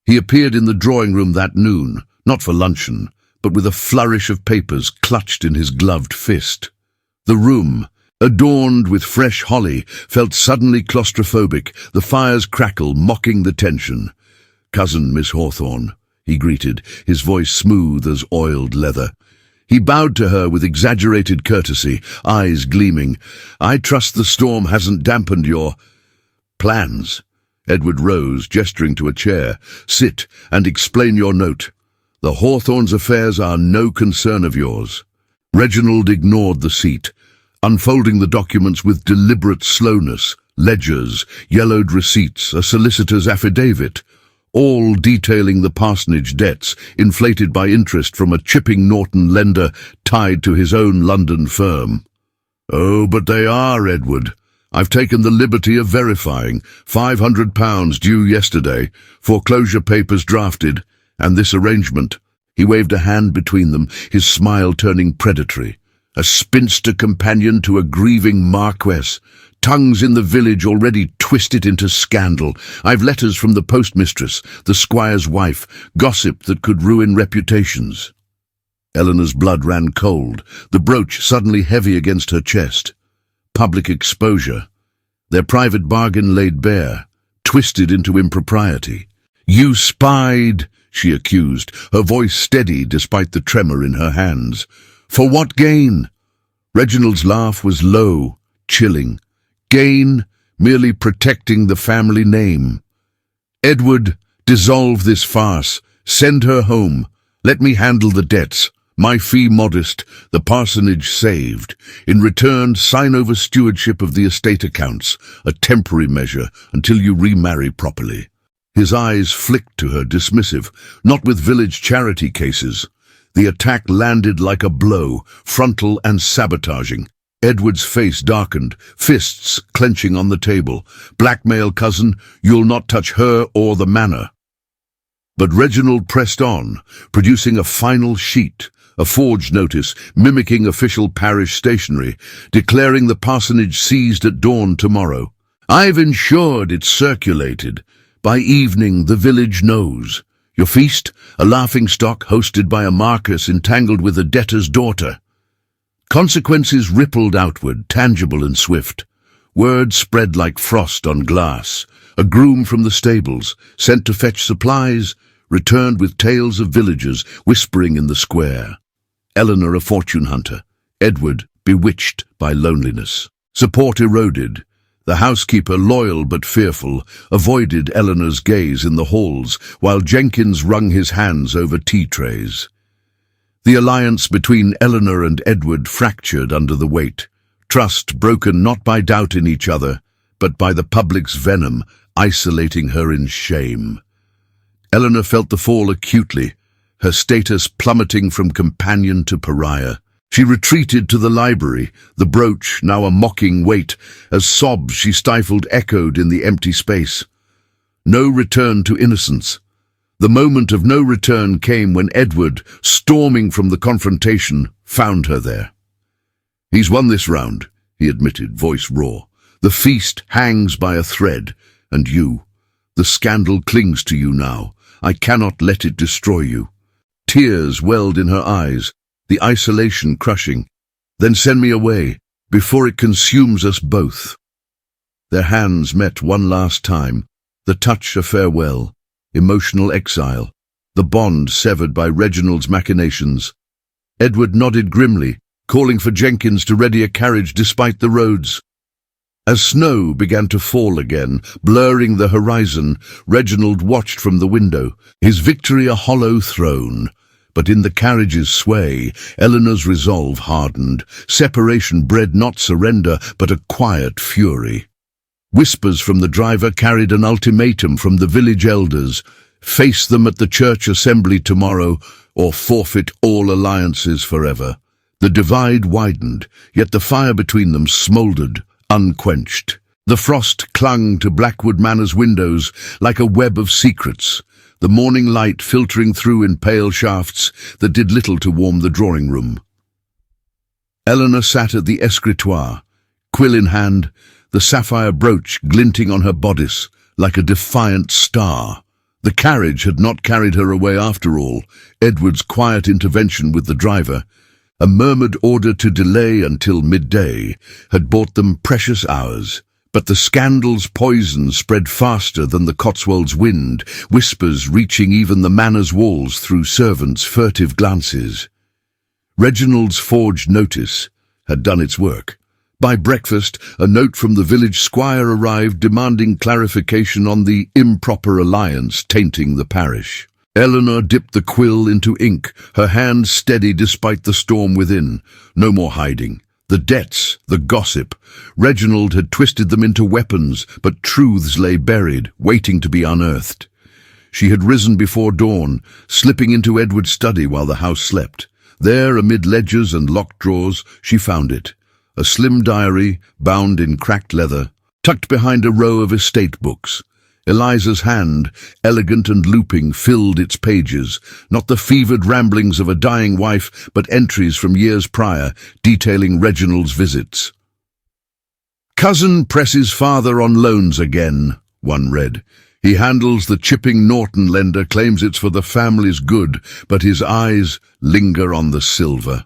He appeared in the drawing room that noon, not for luncheon, but with a flourish of papers clutched in his gloved fist. The room, adorned with fresh holly, felt suddenly claustrophobic, the fire's crackle mocking the tension. "Cousin Miss Hawthorne," he greeted, his voice smooth as oiled leather. He bowed to her with exaggerated courtesy, eyes gleaming. "I trust the storm hasn't dampened your plans." Edward rose, gesturing to a chair. "Sit and explain your note. The Hawthorns' affairs are no concern of yours." Reginald ignored the seat, unfolding the documents with deliberate slowness. Ledgers, yellowed receipts, a solicitor's affidavit, all detailing the parsonage debts, inflated by interest from a chipping Norton lender tied to his own London firm. "Oh, but they are, Edward. I've taken the liberty of verifying. £500 due yesterday, foreclosure papers drafted, and this arrangement." He waved a hand between them, his smile turning predatory. "A spinster companion to a grieving Marquess. Tongues in the village already twist it into scandal. I've letters from the postmistress, the squire's wife, gossip that could ruin reputations." Eleanor's blood ran cold, the brooch suddenly heavy against her chest. Public exposure. Their private bargain laid bare, twisted into impropriety. "You spied," she accused, her voice steady despite the tremor in her hands. "For what gain?" Reginald's laugh was low, chilling. "Gain, merely protecting the family name." "Edward, dissolve this farce. Send her home. Let me handle the debts. My fee modest, the parsonage saved. In return, sign over stewardship of the estate accounts, a temporary measure until you remarry properly." His eyes flicked to her, dismissive. "Not with village charity cases." The attack landed like a blow, frontal and sabotaging. Edward's face darkened, fists clenching on the table. "Blackmail, cousin, you'll not touch her or the manor." But Reginald pressed on, producing a final sheet, a forged notice mimicking official parish stationery, declaring the parsonage seized at dawn tomorrow. "I've ensured it's circulated. By evening the village knows. Your feast, a laughingstock hosted by a Marquess entangled with a debtor's daughter." Consequences rippled outward, tangible and swift. Word spread like frost on glass. A groom from the stables, sent to fetch supplies, returned with tales of villagers whispering in the square. Eleanor a fortune hunter, Edward bewitched by loneliness. Support eroded. The housekeeper, loyal but fearful, avoided Eleanor's gaze in the halls, while Jenkins wrung his hands over tea trays. The alliance between Eleanor and Edward fractured under the weight, trust broken not by doubt in each other, but by the public's venom, isolating her in shame. Eleanor felt the fall acutely, her status plummeting from companion to pariah. She retreated to the library, the brooch now a mocking weight, as sobs she stifled echoed in the empty space. No return to innocence. The moment of no return came when Edward, storming from the confrontation, found her there. "He's won this round," he admitted, voice raw. "The feast hangs by a thread, and you. The scandal clings to you now. I cannot let it destroy you." Tears welled in her eyes, the isolation crushing. "Then send me away, before it consumes us both." Their hands met one last time, the touch a farewell, emotional exile, the bond severed by Reginald's machinations. Edward nodded grimly, calling for Jenkins to ready a carriage despite the roads. As snow began to fall again, blurring the horizon, Reginald watched from the window, his victory a hollow throne. But in the carriage's sway, Eleanor's resolve hardened. Separation bred not surrender, but a quiet fury. Whispers from the driver carried an ultimatum from the village elders: face them at the church assembly tomorrow, or forfeit all alliances forever. The divide widened, yet the fire between them smouldered, unquenched. The frost clung to Blackwood Manor's windows like a web of secrets, the morning light filtering through in pale shafts that did little to warm the drawing-room. Eleanor sat at the escritoire, quill in hand, the sapphire brooch glinting on her bodice like a defiant star. The carriage had not carried her away after all. Edward's quiet intervention with the driver, a murmured order to delay until midday, had bought them precious hours. But the scandal's poison spread faster than the Cotswolds' wind, whispers reaching even the manor's walls through servants' furtive glances. Reginald's forged notice had done its work. By breakfast, a note from the village squire arrived demanding clarification on the improper alliance tainting the parish. Eleanor dipped the quill into ink, her hand steady despite the storm within. No more hiding. The debts, the gossip. Reginald had twisted them into weapons, but truths lay buried, waiting to be unearthed. She had risen before dawn, slipping into Edward's study while the house slept. There, amid ledgers and locked drawers, she found it. A slim diary, bound in cracked leather, tucked behind a row of estate books. Eliza's hand, elegant and looping, filled its pages, not the fevered ramblings of a dying wife, but entries from years prior, detailing Reginald's visits. "Cousin presses father on loans again," one read. "He handles the chipping Norton lender, claims it's for the family's good, but his eyes linger on the silver."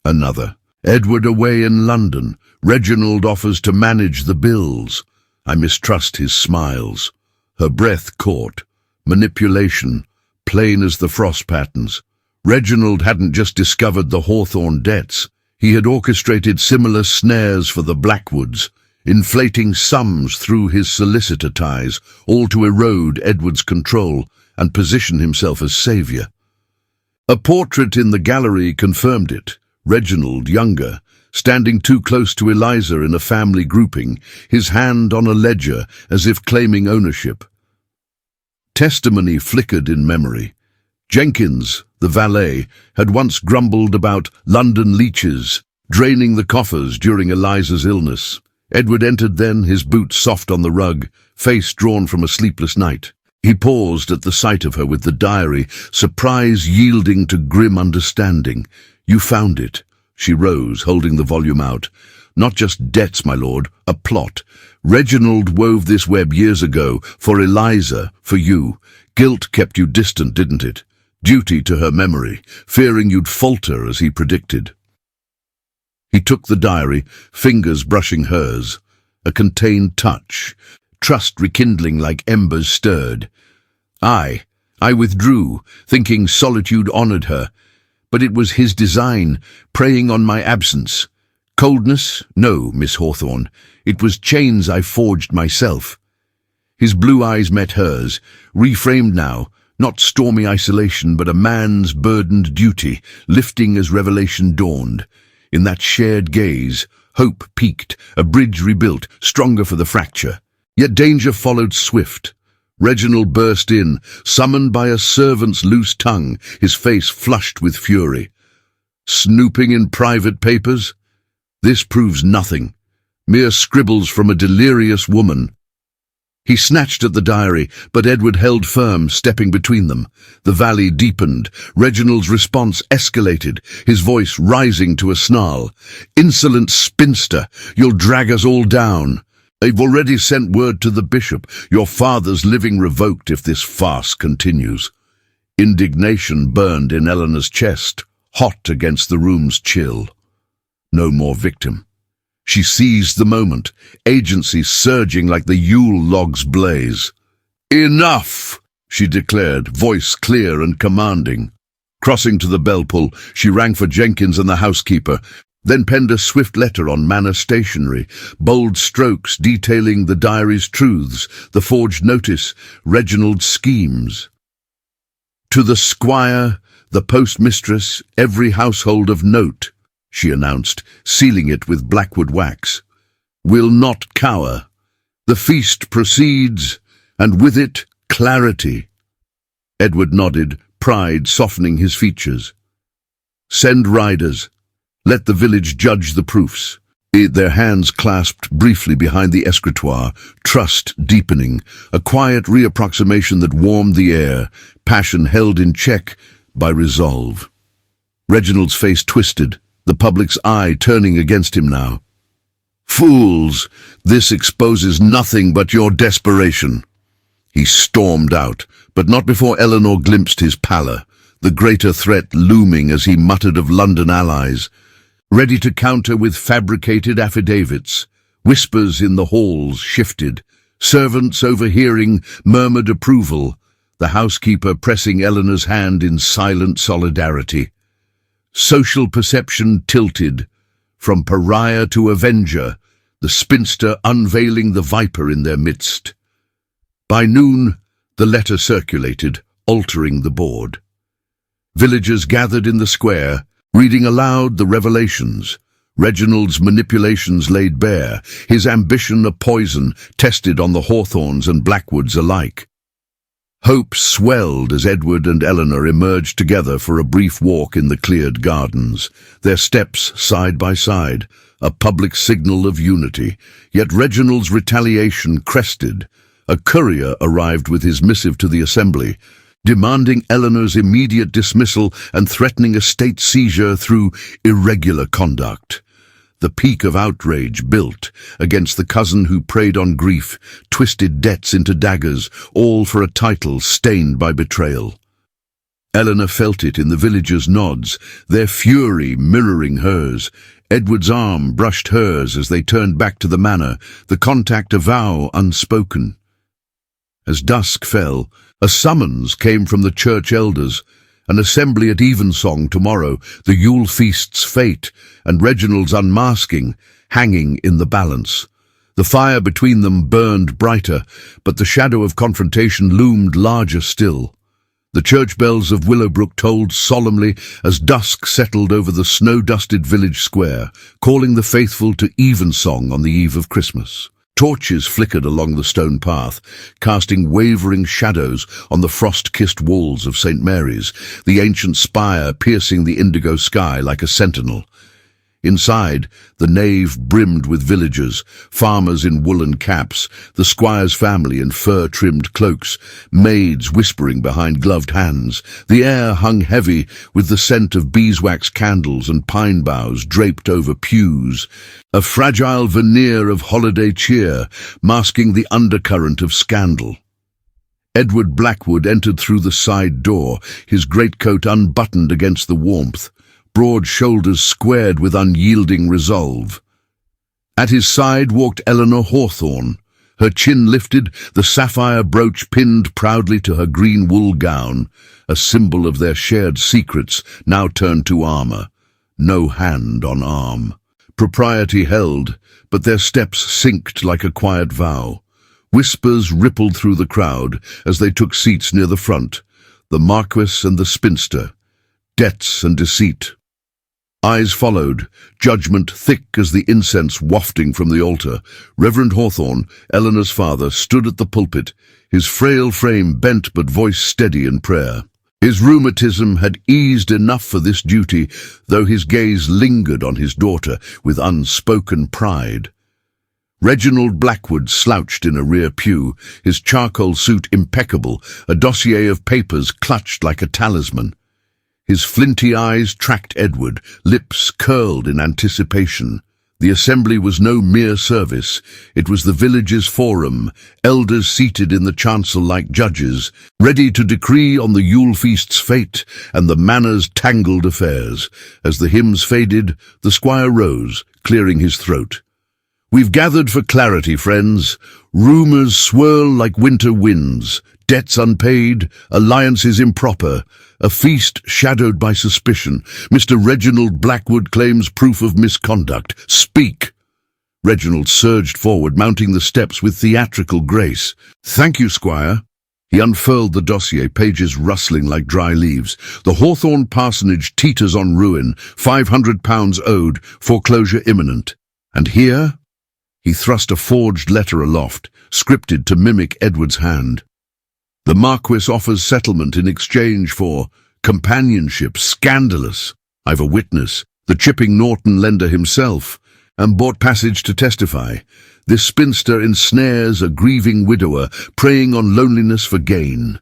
Another. "Edward away in London. Reginald offers to manage the bills. I mistrust his smiles." Her breath caught. Manipulation, plain as the frost patterns. Reginald hadn't just discovered the Hawthorne debts. He had orchestrated similar snares for the Blackwoods, inflating sums through his solicitor ties, all to erode Edward's control and position himself as saviour. A portrait in the gallery confirmed it. Reginald, younger, standing too close to Eliza in a family grouping, his hand on a ledger as if claiming ownership. Testimony flickered in memory. Jenkins, the valet, had once grumbled about London leeches draining the coffers during Eliza's illness. Edward entered then, his boots soft on the rug, face drawn from a sleepless night. He paused at the sight of her with the diary, surprise yielding to grim understanding. "You found it." She rose, holding the volume out. "Not just debts, my lord, a plot. Reginald wove this web years ago, for Eliza, for you. Guilt kept you distant, didn't it? Duty to her memory, fearing you'd falter as he predicted." He took the diary, fingers brushing hers. A contained touch, trust rekindling like embers stirred. I withdrew, thinking solitude honoured her. But it was his design, preying on my absence. Coldness? No, Miss Hawthorne. It was chains I forged myself. His blue eyes met hers, reframed now, not stormy isolation, but a man's burdened duty, lifting as revelation dawned. In that shared gaze, hope peaked, a bridge rebuilt, stronger for the fracture. Yet danger followed swift. Reginald burst in, summoned by a servant's loose tongue, his face flushed with fury. "Snooping in private papers? This proves nothing. Mere scribbles from a delirious woman." He snatched at the diary, but Edward held firm, stepping between them. The valley deepened. Reginald's response escalated, his voice rising to a snarl. "Insolent spinster, you'll drag us all down. They've already sent word to the bishop. Your father's living revoked if this farce continues." Indignation burned in Eleanor's chest, hot against the room's chill. No more victim. She seized the moment, agency surging like the Yule log's blaze. "Enough!" she declared, voice clear and commanding. Crossing to the bell-pull, she rang for Jenkins and the housekeeper, then penned a swift letter on manor stationery, bold strokes detailing the diary's truths, the forged notice, Reginald's schemes. "To the squire, the postmistress, every household of note," she announced, sealing it with blackwood wax. "Will not cower. The feast proceeds, and with it clarity." Edward nodded, pride softening his features. "Send riders. Let the village judge the proofs." Their hands clasped briefly behind the escritoire, trust deepening, a quiet reapproximation that warmed the air, passion held in check by resolve. Reginald's face twisted, the public's eye turning against him now. "Fools! This exposes nothing but your desperation." He stormed out, But not before Eleanor glimpsed his pallor, the greater threat looming as he muttered of London allies, ready to counter with fabricated affidavits. Whispers in the halls shifted. Servants overhearing murmured approval, the housekeeper pressing Eleanor's hand in silent solidarity. Social perception tilted, from pariah to avenger, the spinster unveiling the viper in their midst. By noon, the letter circulated, altering the board. Villagers gathered in the square, reading aloud the revelations. Reginald's manipulations laid bare, his ambition a poison tested on the Hawthorns and Blackwoods alike. Hope swelled as Edward and Eleanor emerged together for a brief walk in the cleared gardens, their steps side by side, a public signal of unity. Yet Reginald's retaliation crested. A courier arrived with his missive to the Assembly, demanding Eleanor's immediate dismissal and threatening a state seizure through irregular conduct. The peak of outrage built against the cousin who preyed on grief, twisted debts into daggers, all for a title stained by betrayal. Eleanor felt it in the villagers' nods, their fury mirroring hers. Edward's arm brushed hers as they turned back to the manor, the contact a vow unspoken. As dusk fell, a summons came from the church elders, an assembly at evensong tomorrow, the Yule feast's fate, and Reginald's unmasking, hanging in the balance. The fire between them burned brighter, but the shadow of confrontation loomed larger still. The church bells of Willowbrook tolled solemnly as dusk settled over the snow-dusted village square, calling the faithful to evensong on the eve of Christmas. Torches flickered along the stone path, casting wavering shadows on the frost-kissed walls of St. Mary's, the ancient spire piercing the indigo sky like a sentinel. Inside, the nave brimmed with villagers, farmers in woolen caps, the squire's family in fur-trimmed cloaks, maids whispering behind gloved hands. The air hung heavy with the scent of beeswax candles and pine boughs draped over pews, a fragile veneer of holiday cheer masking the undercurrent of scandal. Edward Blackwood entered through the side door, his greatcoat unbuttoned against the warmth, broad shoulders squared with unyielding resolve. At his side walked Eleanor Hawthorn, her chin lifted, the sapphire brooch pinned proudly to her green wool gown, a symbol of their shared secrets now turned to armor, no hand on arm. Propriety held, but their steps synced like a quiet vow. Whispers rippled through the crowd as they took seats near the front, the Marquess and the Spinster, debts and deceit. Eyes followed, judgment thick as the incense wafting from the altar. Reverend Hawthorn, Eleanor's father, stood at the pulpit, his frail frame bent but voice steady in prayer. His rheumatism had eased enough for this duty, though his gaze lingered on his daughter with unspoken pride. Reginald Blackwood slouched in a rear pew, his charcoal suit impeccable, a dossier of papers clutched like a talisman. His flinty eyes tracked Edward, lips curled in anticipation. The assembly was no mere service. It was the village's forum, elders seated in the chancel like judges, ready to decree on the Yule feast's fate and the manor's tangled affairs. As the hymns faded, the squire rose, clearing his throat. "We've gathered for clarity, friends. Rumors swirl like winter winds, debts unpaid, alliances improper, a feast shadowed by suspicion. Mr. Reginald Blackwood claims proof of misconduct. Speak!" Reginald surged forward, mounting the steps with theatrical grace. "Thank you, Squire." He unfurled the dossier, pages rustling like dry leaves. "The Hawthorn parsonage teeters on ruin, £500 owed, foreclosure imminent. And here?" He thrust a forged letter aloft, scripted to mimic Edward's hand. "The Marquess offers settlement in exchange for companionship. Scandalous. I've a witness, the Chipping Norton lender himself, and bought passage to testify. This spinster ensnares a grieving widower, preying on loneliness for gain."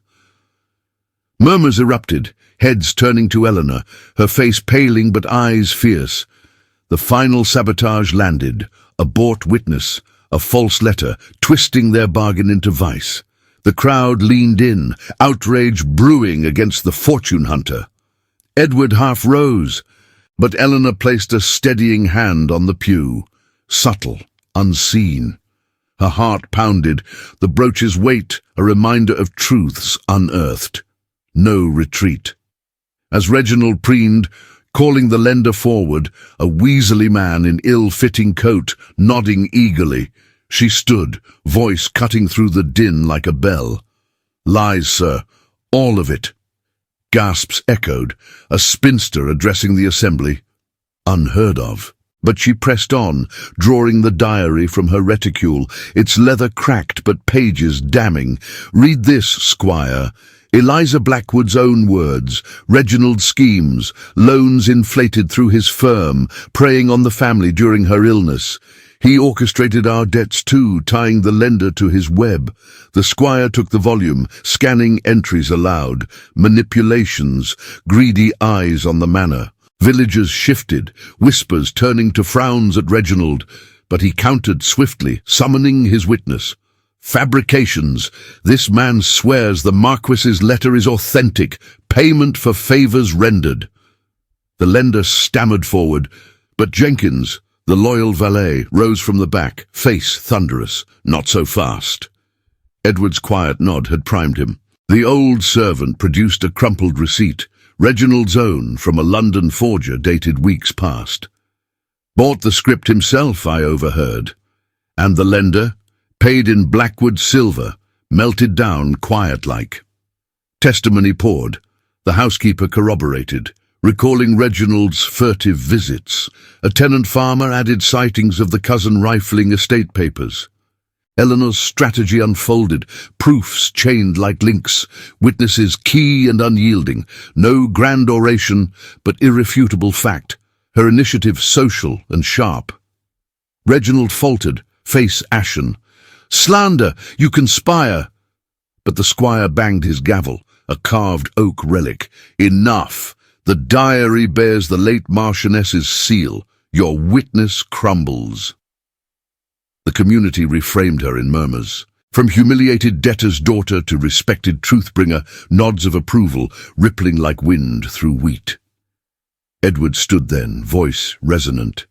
Murmurs erupted, heads turning to Eleanor, her face paling but eyes fierce. The final sabotage landed, a bought witness, a false letter, twisting their bargain into vice. The crowd leaned in, outrage brewing against the fortune hunter. Edward half rose, but Eleanor placed a steadying hand on the pew, subtle, unseen. Her heart pounded, the brooch's weight a reminder of truths unearthed. No retreat. As Reginald preened, calling the lender forward, a weaselly man in ill-fitting coat, nodding eagerly, she stood, voice cutting through the din like a bell. "Lies, sir, all of it." Gasps echoed, a spinster addressing the assembly. Unheard of. But she pressed on, drawing the diary from her reticule, its leather cracked but pages damning. "Read this, squire. Eliza Blackwood's own words, Reginald's schemes, loans inflated through his firm, preying on the family during her illness. He orchestrated our debts too, tying the lender to his web." The squire took the volume, scanning entries aloud, manipulations, greedy eyes on the manor. Villagers shifted, whispers turning to frowns at Reginald, but he countered swiftly, summoning his witness. "Fabrications. This man swears the Marquess's letter is authentic, payment for favours rendered." The lender stammered forward, but Jenkins, the loyal valet, rose from the back, face thunderous. "Not so fast." Edward's quiet nod had primed him. The old servant produced a crumpled receipt, Reginald's own, from a London forger dated weeks past. "Bought the script himself, I overheard." And the lender, paid in Blackwood silver, melted down quiet-like. Testimony poured. The housekeeper corroborated, recalling Reginald's furtive visits. A tenant farmer added sightings of the cousin rifling estate papers. Eleanor's strategy unfolded, proofs chained like links, witnesses key and unyielding, no grand oration, but irrefutable fact, her initiative social and sharp. Reginald faltered, face ashen. "Slander! You conspire!" But the squire banged his gavel, a carved oak relic. "Enough! The diary bears the late Marchioness's seal. Your witness crumbles." The community reframed her in murmurs. From humiliated debtor's daughter to respected truth-bringer, nods of approval rippling like wind through wheat. Edward stood then, voice resonant.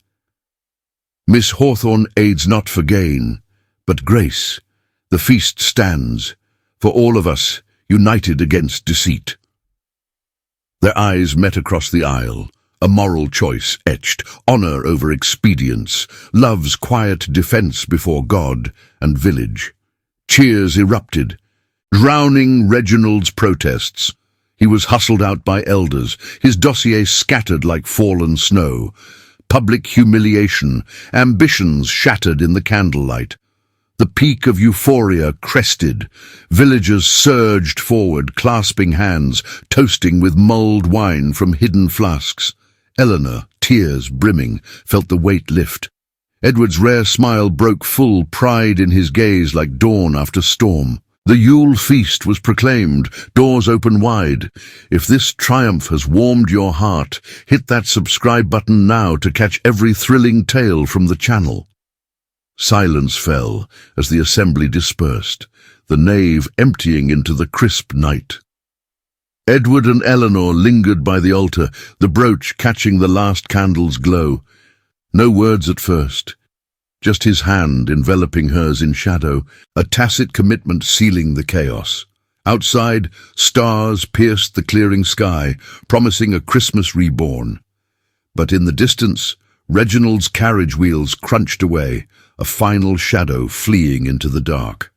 "Miss Hawthorne aids not for gain, but grace. The feast stands, for all of us, united against deceit." Their eyes met across the aisle, a moral choice etched, honor over expedience, love's quiet defense before God and village. Cheers erupted, drowning Reginald's protests. He was hustled out by elders, his dossier scattered like fallen snow. Public humiliation, ambitions shattered in the candlelight. The peak of euphoria crested. Villagers surged forward, clasping hands, toasting with mulled wine from hidden flasks. Eleanor, tears brimming, felt the weight lift. Edward's rare smile broke full, pride in his gaze like dawn after storm. The Yule feast was proclaimed, doors open wide. If this triumph has warmed your heart, hit that subscribe button now to catch every thrilling tale from the channel. Silence fell as the assembly dispersed, the nave emptying into the crisp night. Edward and Eleanor lingered by the altar, the brooch catching the last candle's glow. No words at first, just his hand enveloping hers in shadow, a tacit commitment sealing the chaos. Outside, stars pierced the clearing sky, promising a Christmas reborn. But in the distance, Reginald's carriage wheels crunched away, a final shadow fleeing into the dark.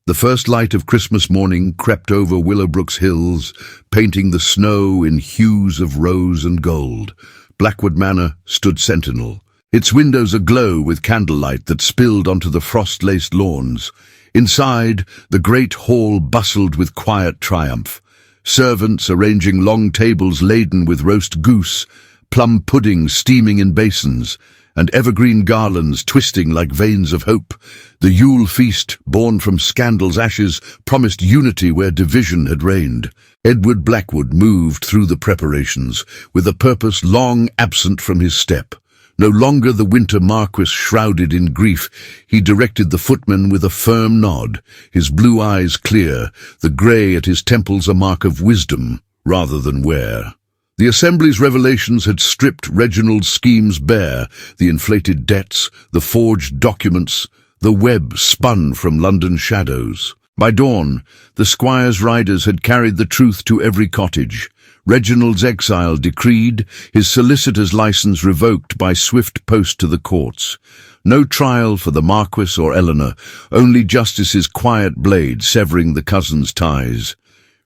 The first light of Christmas morning crept over Willowbrook's hills, painting the snow in hues of rose and gold. Blackwood Manor stood sentinel, its windows aglow with candlelight that spilled onto the frost-laced lawns. Inside, the great hall bustled with quiet triumph. Servants arranging long tables laden with roast goose, plum pudding steaming in basins, and evergreen garlands twisting like veins of hope. The Yule feast, born from scandal's ashes, promised unity where division had reigned. Edward Blackwood moved through the preparations, with a purpose long absent from his step, No longer the winter Marquess shrouded in grief, he directed the footman with a firm nod, his blue eyes clear, the grey at his temples a mark of wisdom rather than wear. The Assembly's revelations had stripped Reginald's schemes bare, the inflated debts, the forged documents, the web spun from London's shadows. By dawn, the squire's riders had carried the truth to every cottage. Reginald's exile decreed, his solicitor's license revoked by swift post to the courts. No trial for the Marquess or Eleanor, only justice's quiet blade severing the cousins' ties.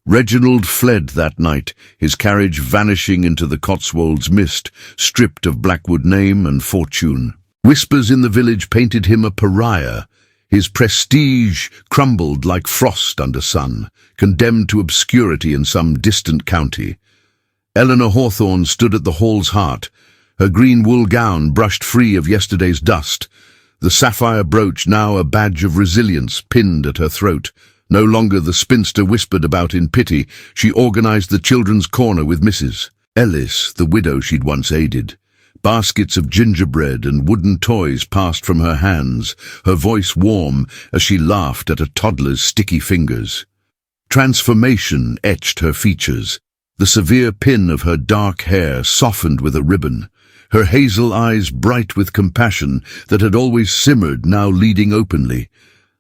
Reginald fled that night, his carriage vanishing into the Cotswolds' mist, stripped of Blackwood name and fortune. Whispers in the village painted him a pariah. His prestige crumbled like frost under sun, condemned to obscurity in some distant county. Eleanor Hawthorne stood at the hall's heart, her green wool gown brushed free of yesterday's dust, the sapphire brooch now a badge of resilience pinned at her throat. No longer the spinster whispered about in pity, she organized the children's corner with Mrs. Ellis, the widow she'd once aided. Baskets of gingerbread and wooden toys passed from her hands, her voice warm as she laughed at a toddler's sticky fingers. Transformation etched her features. The severe pin of her dark hair softened with a ribbon, her hazel eyes bright with compassion that had always simmered now leading openly.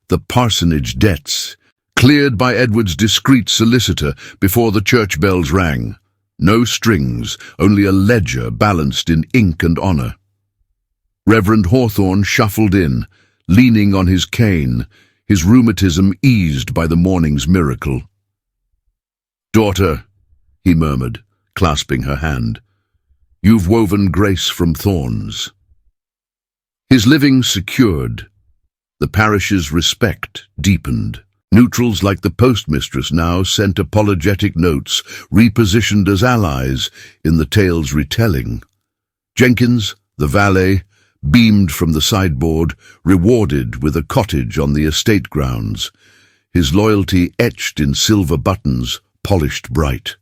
The parsonage debts, cleared by Edward's discreet solicitor before the church bells rang. No strings, only a ledger balanced in ink and honour. Reverend Hawthorne shuffled in, leaning on his cane, his rheumatism eased by the morning's miracle. "Daughter," he murmured, clasping her hand, "you've woven grace from thorns." His living secured, the parish's respect deepened. Neutrals like the postmistress now sent apologetic notes, repositioned as allies in the tale's retelling. Jenkins, the valet, beamed from the sideboard, rewarded with a cottage on the estate grounds, his loyalty etched in silver buttons, polished bright.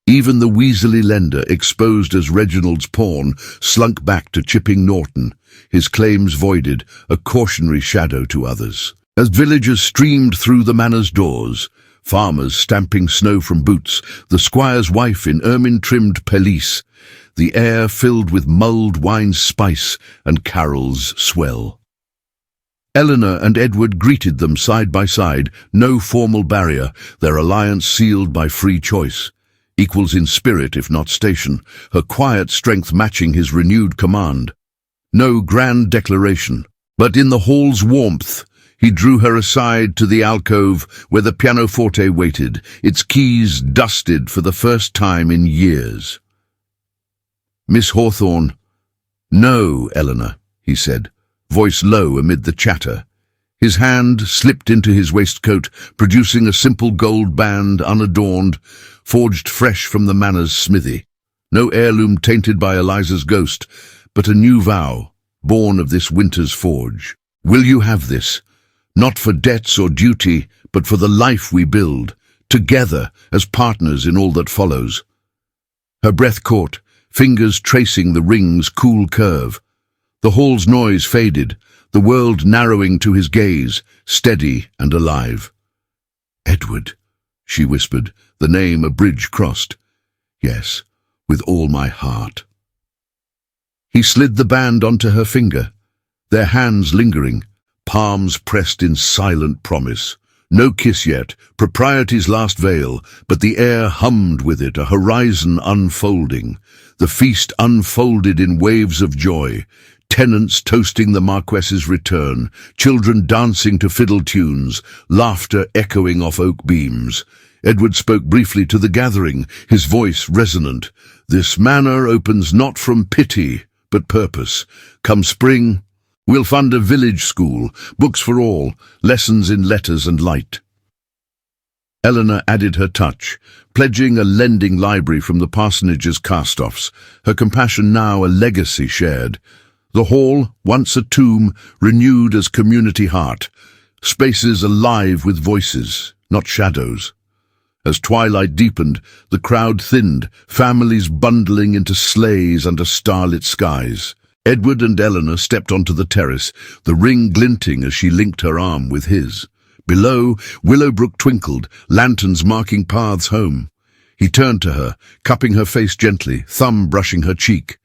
Even the weaselly lender, exposed as Reginald's pawn, slunk back to Chipping Norton, his claims voided, a cautionary shadow to others. As villagers streamed through the manor's doors, farmers stamping snow from boots, the squire's wife in ermine-trimmed pelisse, the air filled with mulled wine spice and carols swell. Eleanor and Edward greeted them side by side, no formal barrier, their alliance sealed by free choice. Equals in spirit if not station, her quiet strength matching his renewed command. No grand declaration, but in the hall's warmth, he drew her aside to the alcove where the pianoforte waited, its keys dusted for the first time in years. "Miss Hawthorne." "No, Eleanor," he said, voice low amid the chatter. His hand slipped into his waistcoat, producing a simple gold band, unadorned, forged fresh from the manor's smithy. No heirloom tainted by Eliza's ghost, but a new vow, born of this winter's forge. "Will you have this? Not for debts or duty, but for the life we build, together as partners in all that follows." Her breath caught, fingers tracing the ring's cool curve. The hall's noise faded, the world narrowing to his gaze, steady and alive. "Edward," she whispered, the name a bridge crossed. "Yes, with all my heart." He slid the band onto her finger, their hands lingering, palms pressed in silent promise. No kiss yet, propriety's last veil, but the air hummed with it, a horizon unfolding. The feast unfolded in waves of joy, tenants toasting the Marquess's return, children dancing to fiddle tunes, laughter echoing off oak beams. Edward spoke briefly to the gathering, his voice resonant. "This manor opens not from pity, but purpose. Come spring, we'll fund a village school, books for all, lessons in letters and light." Eleanor added her touch, pledging a lending library from the parsonage's cast-offs, her compassion now a legacy shared. The hall, once a tomb, renewed as community heart, spaces alive with voices, not shadows. As twilight deepened, the crowd thinned, families bundling into sleighs under starlit skies. Edward and Eleanor stepped onto the terrace, the ring glinting as she linked her arm with his. Below, Willowbrook twinkled, lanterns marking paths home. He turned to her, cupping her face gently, thumb brushing her cheek.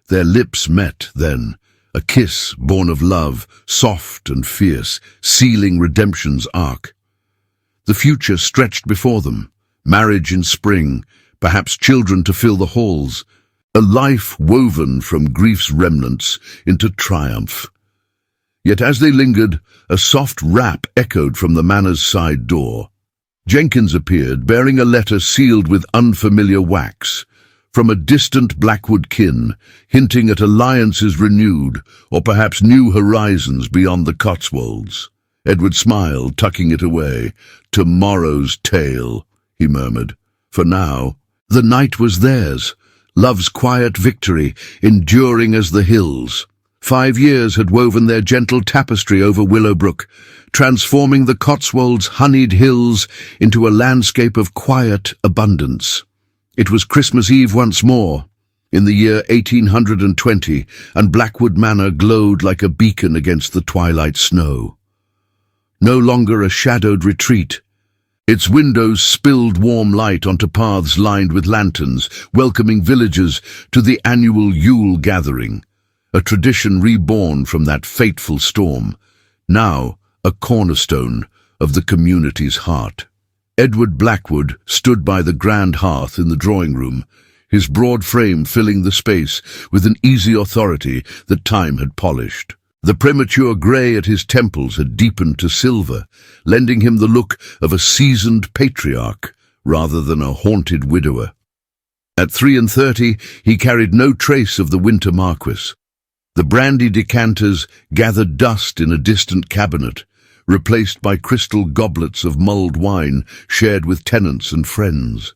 Their lips met then, a kiss born of love, soft and fierce, sealing redemption's arc. The future stretched before them, marriage in spring, perhaps children to fill the halls, a life woven from grief's remnants into triumph. Yet as they lingered, a soft rap echoed from the manor's side door. Jenkins appeared, bearing a letter sealed with unfamiliar wax, from a distant Blackwood kin, hinting at alliances renewed, or perhaps new horizons beyond the Cotswolds. Edward smiled, tucking it away. "Tomorrow's tale," he murmured. For now, the night was theirs, love's quiet victory, enduring as the hills. 5 years had woven their gentle tapestry over Willowbrook, transforming the Cotswolds' honeyed hills into a landscape of quiet abundance. It was Christmas Eve once more, in the year 1820, and Blackwood Manor glowed like a beacon against the twilight snow. No longer a shadowed retreat, its windows spilled warm light onto paths lined with lanterns, welcoming villagers to the annual Yule gathering, a tradition reborn from that fateful storm, now a cornerstone of the community's heart. Edward Blackwood stood by the grand hearth in the drawing-room, his broad frame filling the space with an easy authority that time had polished. The premature grey at his temples had deepened to silver, lending him the look of a seasoned patriarch rather than a haunted widower. At 33, he carried no trace of the winter Marquess. The brandy decanters gathered dust in a distant cabinet, replaced by crystal goblets of mulled wine shared with tenants and friends.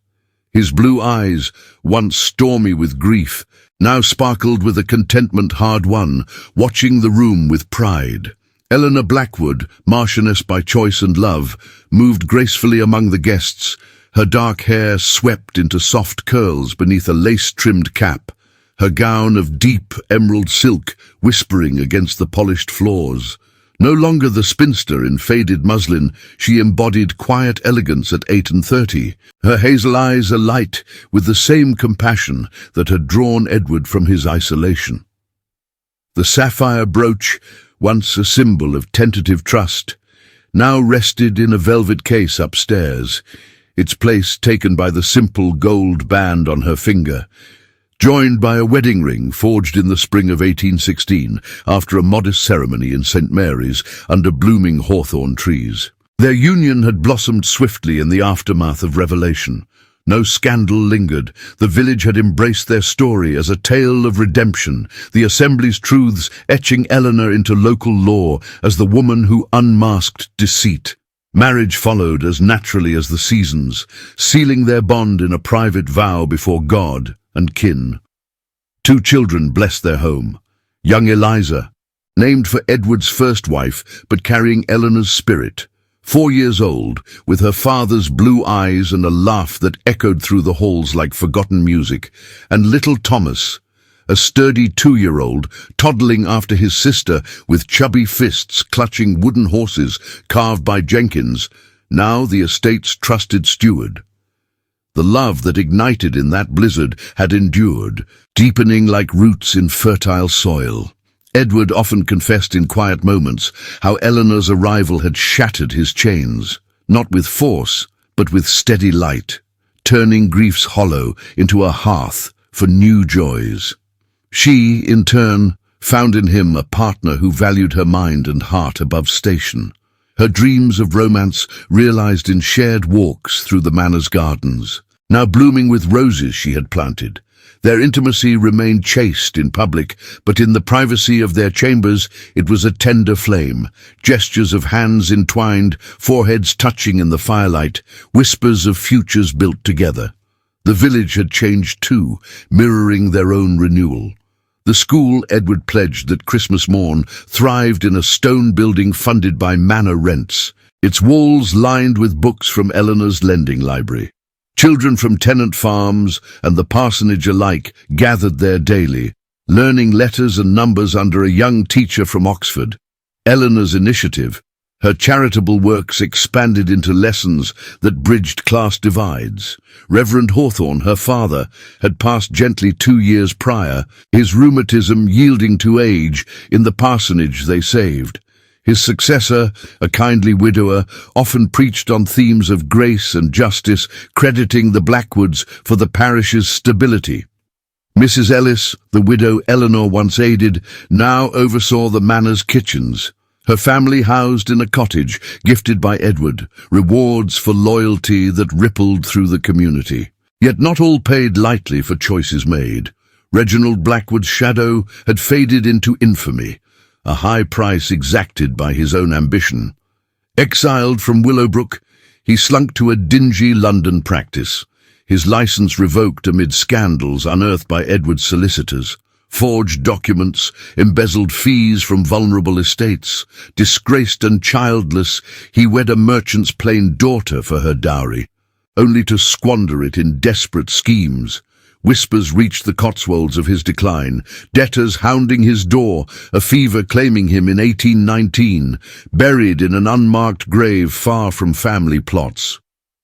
His blue eyes, once stormy with grief, now sparkled with a contentment hard-won, watching the room with pride. Eleanor Blackwood, Marchioness by choice and love, moved gracefully among the guests, her dark hair swept into soft curls beneath a lace-trimmed cap, her gown of deep emerald silk whispering against the polished floors. No longer the spinster in faded muslin, she embodied quiet elegance at 38, her hazel eyes alight with the same compassion that had drawn Edward from his isolation. The sapphire brooch, once a symbol of tentative trust, now rested in a velvet case upstairs, its place taken by the simple gold band on her finger, joined by a wedding ring forged in the spring of 1816 after a modest ceremony in St. Mary's under blooming hawthorn trees. Their union had blossomed swiftly in the aftermath of Revelation. No scandal lingered. The village had embraced their story as a tale of redemption, the Assembly's truths etching Eleanor into local law as the woman who unmasked deceit. Marriage followed as naturally as the seasons, sealing their bond in a private vow before God and kin. 2 children blessed their home. Young Eliza, named for Edward's first wife, but carrying Eleanor's spirit, 4 years old, with her father's blue eyes and a laugh that echoed through the halls like forgotten music, and little Thomas, a sturdy 2-year-old, toddling after his sister with chubby fists clutching wooden horses carved by Jenkins, now the estate's trusted steward. The love that ignited in that blizzard had endured, deepening like roots in fertile soil. Edward often confessed in quiet moments how Eleanor's arrival had shattered his chains, not with force, but with steady light, turning grief's hollow into a hearth for new joys. She, in turn, found in him a partner who valued her mind and heart above station. Her dreams of romance realized in shared walks through the manor's gardens, now blooming with roses she had planted. Their intimacy remained chaste in public, but in the privacy of their chambers it was a tender flame, gestures of hands entwined, foreheads touching in the firelight, whispers of futures built together. The village had changed too, mirroring their own renewal. The school, Edward pledged that Christmas morn, thrived in a stone building funded by manor rents, its walls lined with books from Eleanor's lending library. Children from tenant farms and the parsonage alike gathered there daily, learning letters and numbers under a young teacher from Oxford. Eleanor's initiative, her charitable works expanded into lessons that bridged class divides. Reverend Hawthorne, her father, had passed gently 2 years prior, his rheumatism yielding to age in the parsonage they saved. His successor, a kindly widower, often preached on themes of grace and justice, crediting the Blackwoods for the parish's stability. Mrs. Ellis, the widow Eleanor once aided, now oversaw the manor's kitchens. Her family housed in a cottage gifted by Edward, rewards for loyalty that rippled through the community. Yet not all paid lightly for choices made. Reginald Blackwood's shadow had faded into infamy, a high price exacted by his own ambition. Exiled from Willowbrook, he slunk to a dingy London practice, his license revoked amid scandals unearthed by Edward's solicitors. Forged documents, embezzled fees from vulnerable estates. Disgraced and childless, he wed a merchant's plain daughter for her dowry, only to squander it in desperate schemes. Whispers reached the Cotswolds of his decline, debtors hounding his door, a fever claiming him in 1819, buried in an unmarked grave far from family plots.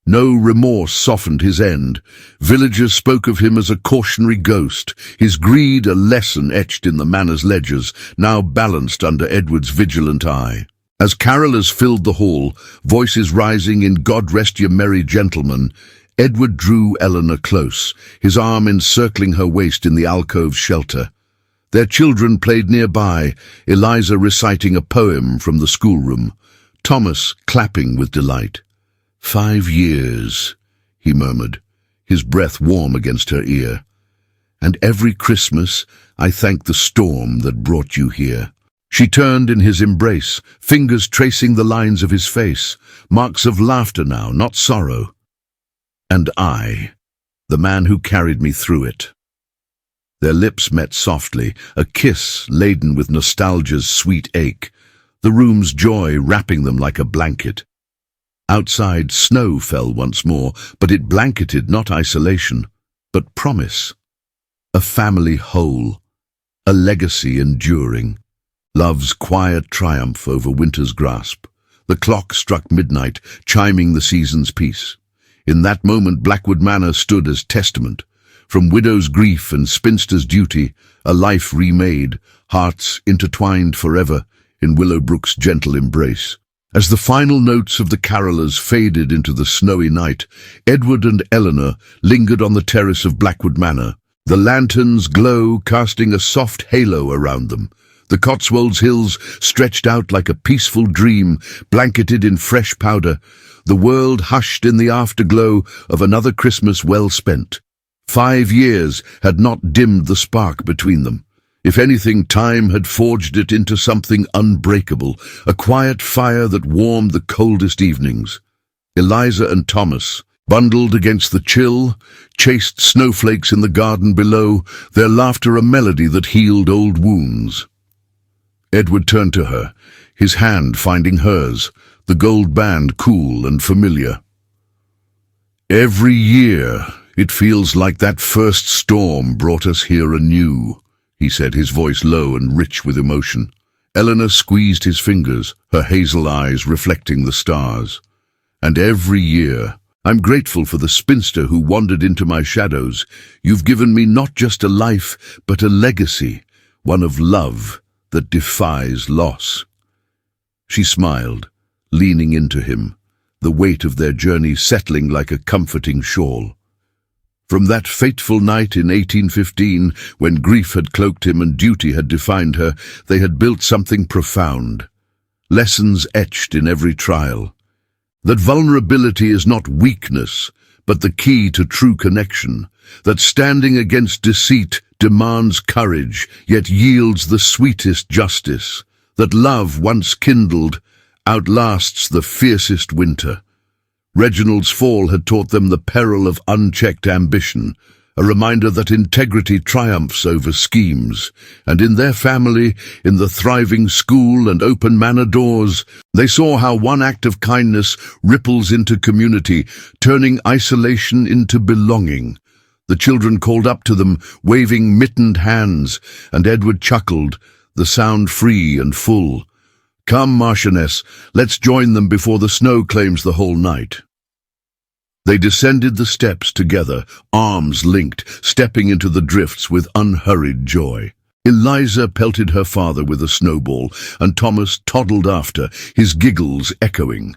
No remorse softened his end. Villagers spoke of him as a cautionary ghost, his greed a lesson etched in the manor's ledgers, now balanced under Edward's vigilant eye. As carolers filled the hall, voices rising in God Rest Ye Merry Gentlemen, Edward drew Eleanor close, his arm encircling her waist in the alcove's shelter. Their children played nearby, Eliza reciting a poem from the schoolroom, Thomas clapping with delight. 5 years, he murmured, his breath warm against her ear. And every Christmas I thank the storm that brought you here. She turned in his embrace, fingers tracing the lines of his face, marks of laughter now, not sorrow. And I, the man who carried me through it. Their lips met softly, a kiss laden with nostalgia's sweet ache, the room's joy wrapping them like a blanket. Outside, snow fell once more, but it blanketed not isolation, but promise. A family whole, a legacy enduring. Love's quiet triumph over winter's grasp. The clock struck midnight, chiming the season's peace. In that moment Blackwood Manor stood as testament. From widow's grief and spinster's duty, a life remade, hearts intertwined forever in Willowbrook's gentle embrace. As the final notes of the carolers faded into the snowy night, Edward and Eleanor lingered on the terrace of Blackwood Manor, the lantern's glow casting a soft halo around them. The Cotswolds hills stretched out like a peaceful dream, blanketed in fresh powder, the world hushed in the afterglow of another Christmas well spent. 5 years had not dimmed the spark between them. If anything, time had forged it into something unbreakable, a quiet fire that warmed the coldest evenings. Eliza and Thomas, bundled against the chill, chased snowflakes in the garden below, their laughter a melody that healed old wounds. Edward turned to her, his hand finding hers, the gold band cool and familiar. Every year, it feels like that first storm brought us here anew, he said, his voice low and rich with emotion. Eleanor squeezed his fingers, her hazel eyes reflecting the stars. And every year, I'm grateful for the spinster who wandered into my shadows. You've given me not just a life, but a legacy, one of love that defies loss. She smiled, leaning into him, the weight of their journey settling like a comforting shawl. From that fateful night in 1815, when grief had cloaked him and duty had defined her, they had built something profound. Lessons etched in every trial. That vulnerability is not weakness, but the key to true connection. That standing against deceit demands courage, yet yields the sweetest justice. That love, once kindled, outlasts the fiercest winter. Reginald's fall had taught them the peril of unchecked ambition, a reminder that integrity triumphs over schemes, and in their family, in the thriving school and open manor doors, they saw how one act of kindness ripples into community, turning isolation into belonging. The children called up to them, waving mittened hands, and Edward chuckled, the sound free and full. "Come, Marchioness, let's join them before the snow claims the whole night." They descended the steps together, arms linked, stepping into the drifts with unhurried joy. Eliza pelted her father with a snowball, and Thomas toddled after, his giggles echoing.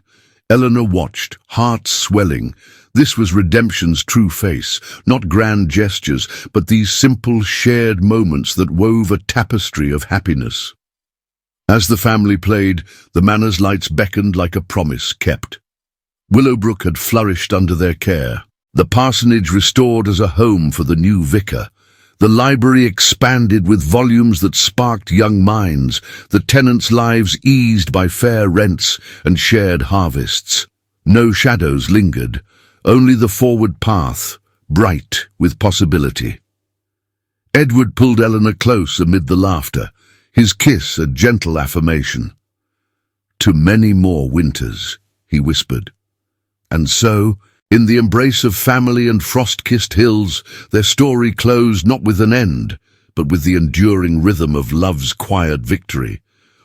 Eleanor watched, heart swelling. This was redemption's true face, not grand gestures, but these simple, shared moments that wove a tapestry of happiness. As the family played, the manor's lights beckoned like a promise kept. Willowbrook had flourished under their care, the parsonage restored as a home for the new vicar. The library expanded with volumes that sparked young minds, the tenants' lives eased by fair rents and shared harvests. No shadows lingered, only the forward path, bright with possibility. Edward pulled Eleanor close amid the laughter, his kiss a gentle affirmation. "To many more winters," he whispered. And so, in the embrace of family and frost-kissed hills, their story closed not with an end, but with the enduring rhythm of love's quiet victory.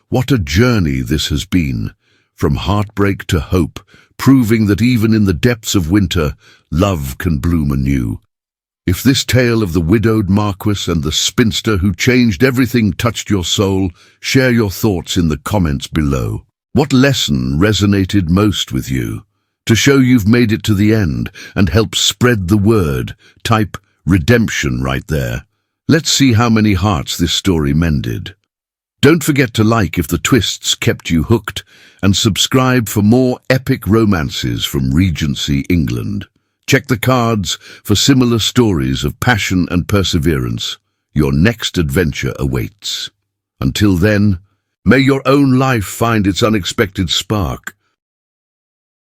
What a journey this has been, from heartbreak to hope, proving that even in the depths of winter, love can bloom anew. If this tale of the widowed Marquess and the spinster who changed everything touched your soul, share your thoughts in the comments below. What lesson resonated most with you? To show you've made it to the end and help spread the word, type redemption right there. Let's see how many hearts this story mended. Don't forget to like if the twists kept you hooked, and subscribe for more epic romances from Regency England. Check the cards for similar stories of passion and perseverance. Your next adventure awaits. Until then, may your own life find its unexpected spark.